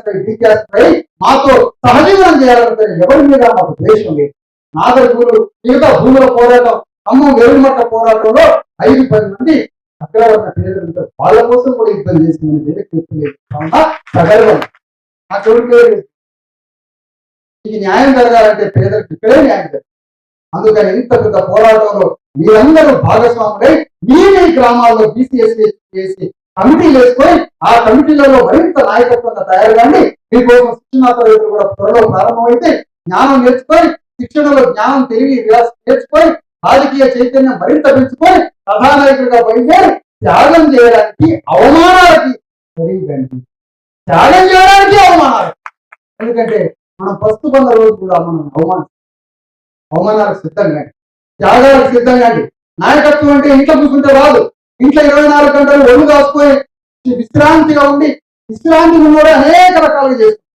పై మాతో సహజీవనం చేయాలంటే ఎవరి మీద మాకు ద్వేషం లేదు. నాగరికులు మిగతా భూముల పోరాటం, ఖమ్మం వెలుగుమట్ట పోరాటంలో 5-10 మంది అగ్రవర్ణ పేదలంటే వాళ్ళ కోసం కూడా ఇబ్బంది చేసిందని సగర్వం నాకు ఎవరికి ఈ న్యాయం జరగాలంటే పేదలకు ఇక్కడే న్యాయం జరగాలి. అందుకని ఇంత పెద్ద పోరాటంలో మీరందరూ భాగస్వాములై మీ గ్రామాల్లో బీసీఎస్సీ చేసి కమిటీలు వేసుకొని ఆ కమిటీలలో మరింత నాయకత్వంగా తయారు కానీ మీకోసం శిక్షణా తరగతులు కూడా త్వరలో ప్రారంభమైతే జ్ఞానం నేర్చుకొని శిక్షణలో జ్ఞానం తెలివి నేర్చుకొని రాజకీయ చైతన్యం మరింత పెంచుకొని కథానాయకులుగా బయలుదేరి త్యాగం చేయడానికి అవమానాలకి జరిగిందండి. త్యాగం చేయడానికి అవమానాలు. ఎందుకంటే మనం ఫస్ట్ కొంద రోజు కూడా మనం అవమానాలకు సిద్ధంగా, త్యాగాలకు సిద్ధంగా అండి. నాయకత్వం అంటే ఇంట్లో కూర్చుంటే రాదు. ఇంట్లో 24 గంటలు ఒళ్ళు కాసుకొని విశ్రాంతిగా ఉండి విశ్రాంతి కూడా అనేక రకాలుగా చేస్తుంది.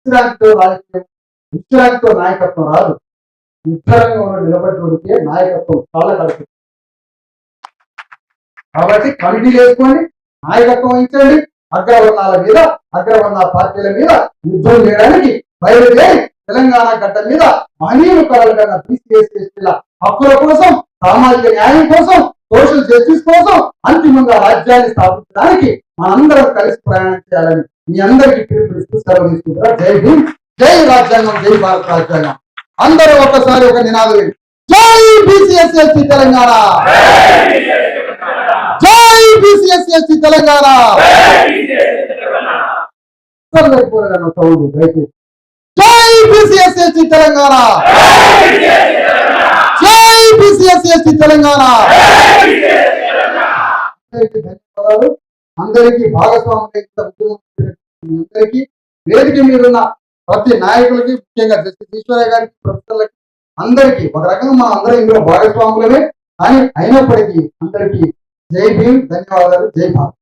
విశ్రాంతితో రాజకీయం, విశ్రాంతితో నాయకత్వం రాదు. నిశ్చలంగా ఉన్న నిలబడికే నాయకత్వం చాలా కలుగుతుంది. కాబట్టి కమిటీలు వేసుకోండి, నాయకత్వం వహించండి. అగ్రవర్ణాల మీద, అగ్రవర్ణ పార్టీల మీద యుద్ధం చేయడానికి బయలుదేరి తెలంగాణ గడ్డ మీద మహనీయులు కలగన్న బీసీఎస్సీల హక్కుల కోసం, సామాజిక న్యాయం కోసం, సోషల్ జస్టిస్ కోసం, అంతిమంగా రాజ్యాన్ని స్థాపించడానికి మనందరం కలిసి ప్రయాణం చేయాలని మీ అందరికీ పిలుపునిస్తూ సెలవు తీసుకుంటారా. జై భీమ్, జై రాజ్యాంగం, జై భారత రాజ్యాంగం. అందరూ ఒక్కసారి ఒక నినాదం, జై బీసీఎస్సీ తెలంగాణ, జై బీసీఎస్సీ తెలంగాణ. జై బీసీఎస్సీ తెలంగాణ, జై బీసీఎస్సీ తెలంగాణ. అందరికీ ధన్యవాదాలు. అందరికీ భాగస్వామ్యం అందరికీ వేదిక మీదున్న ప్రతి నాయకులకి, ముఖ్యంగా జస్టిస్ ఈశ్వరయ్య గారికి, ప్రొఫెసర్లకి, అందరికీ ఒక రకంగా మనం అందరం ఇందులో భాగస్వాములమే. కానీ అయినప్పటికీ అందరికీ జై భీమ్, ధన్యవాదాలు, జై భారత్.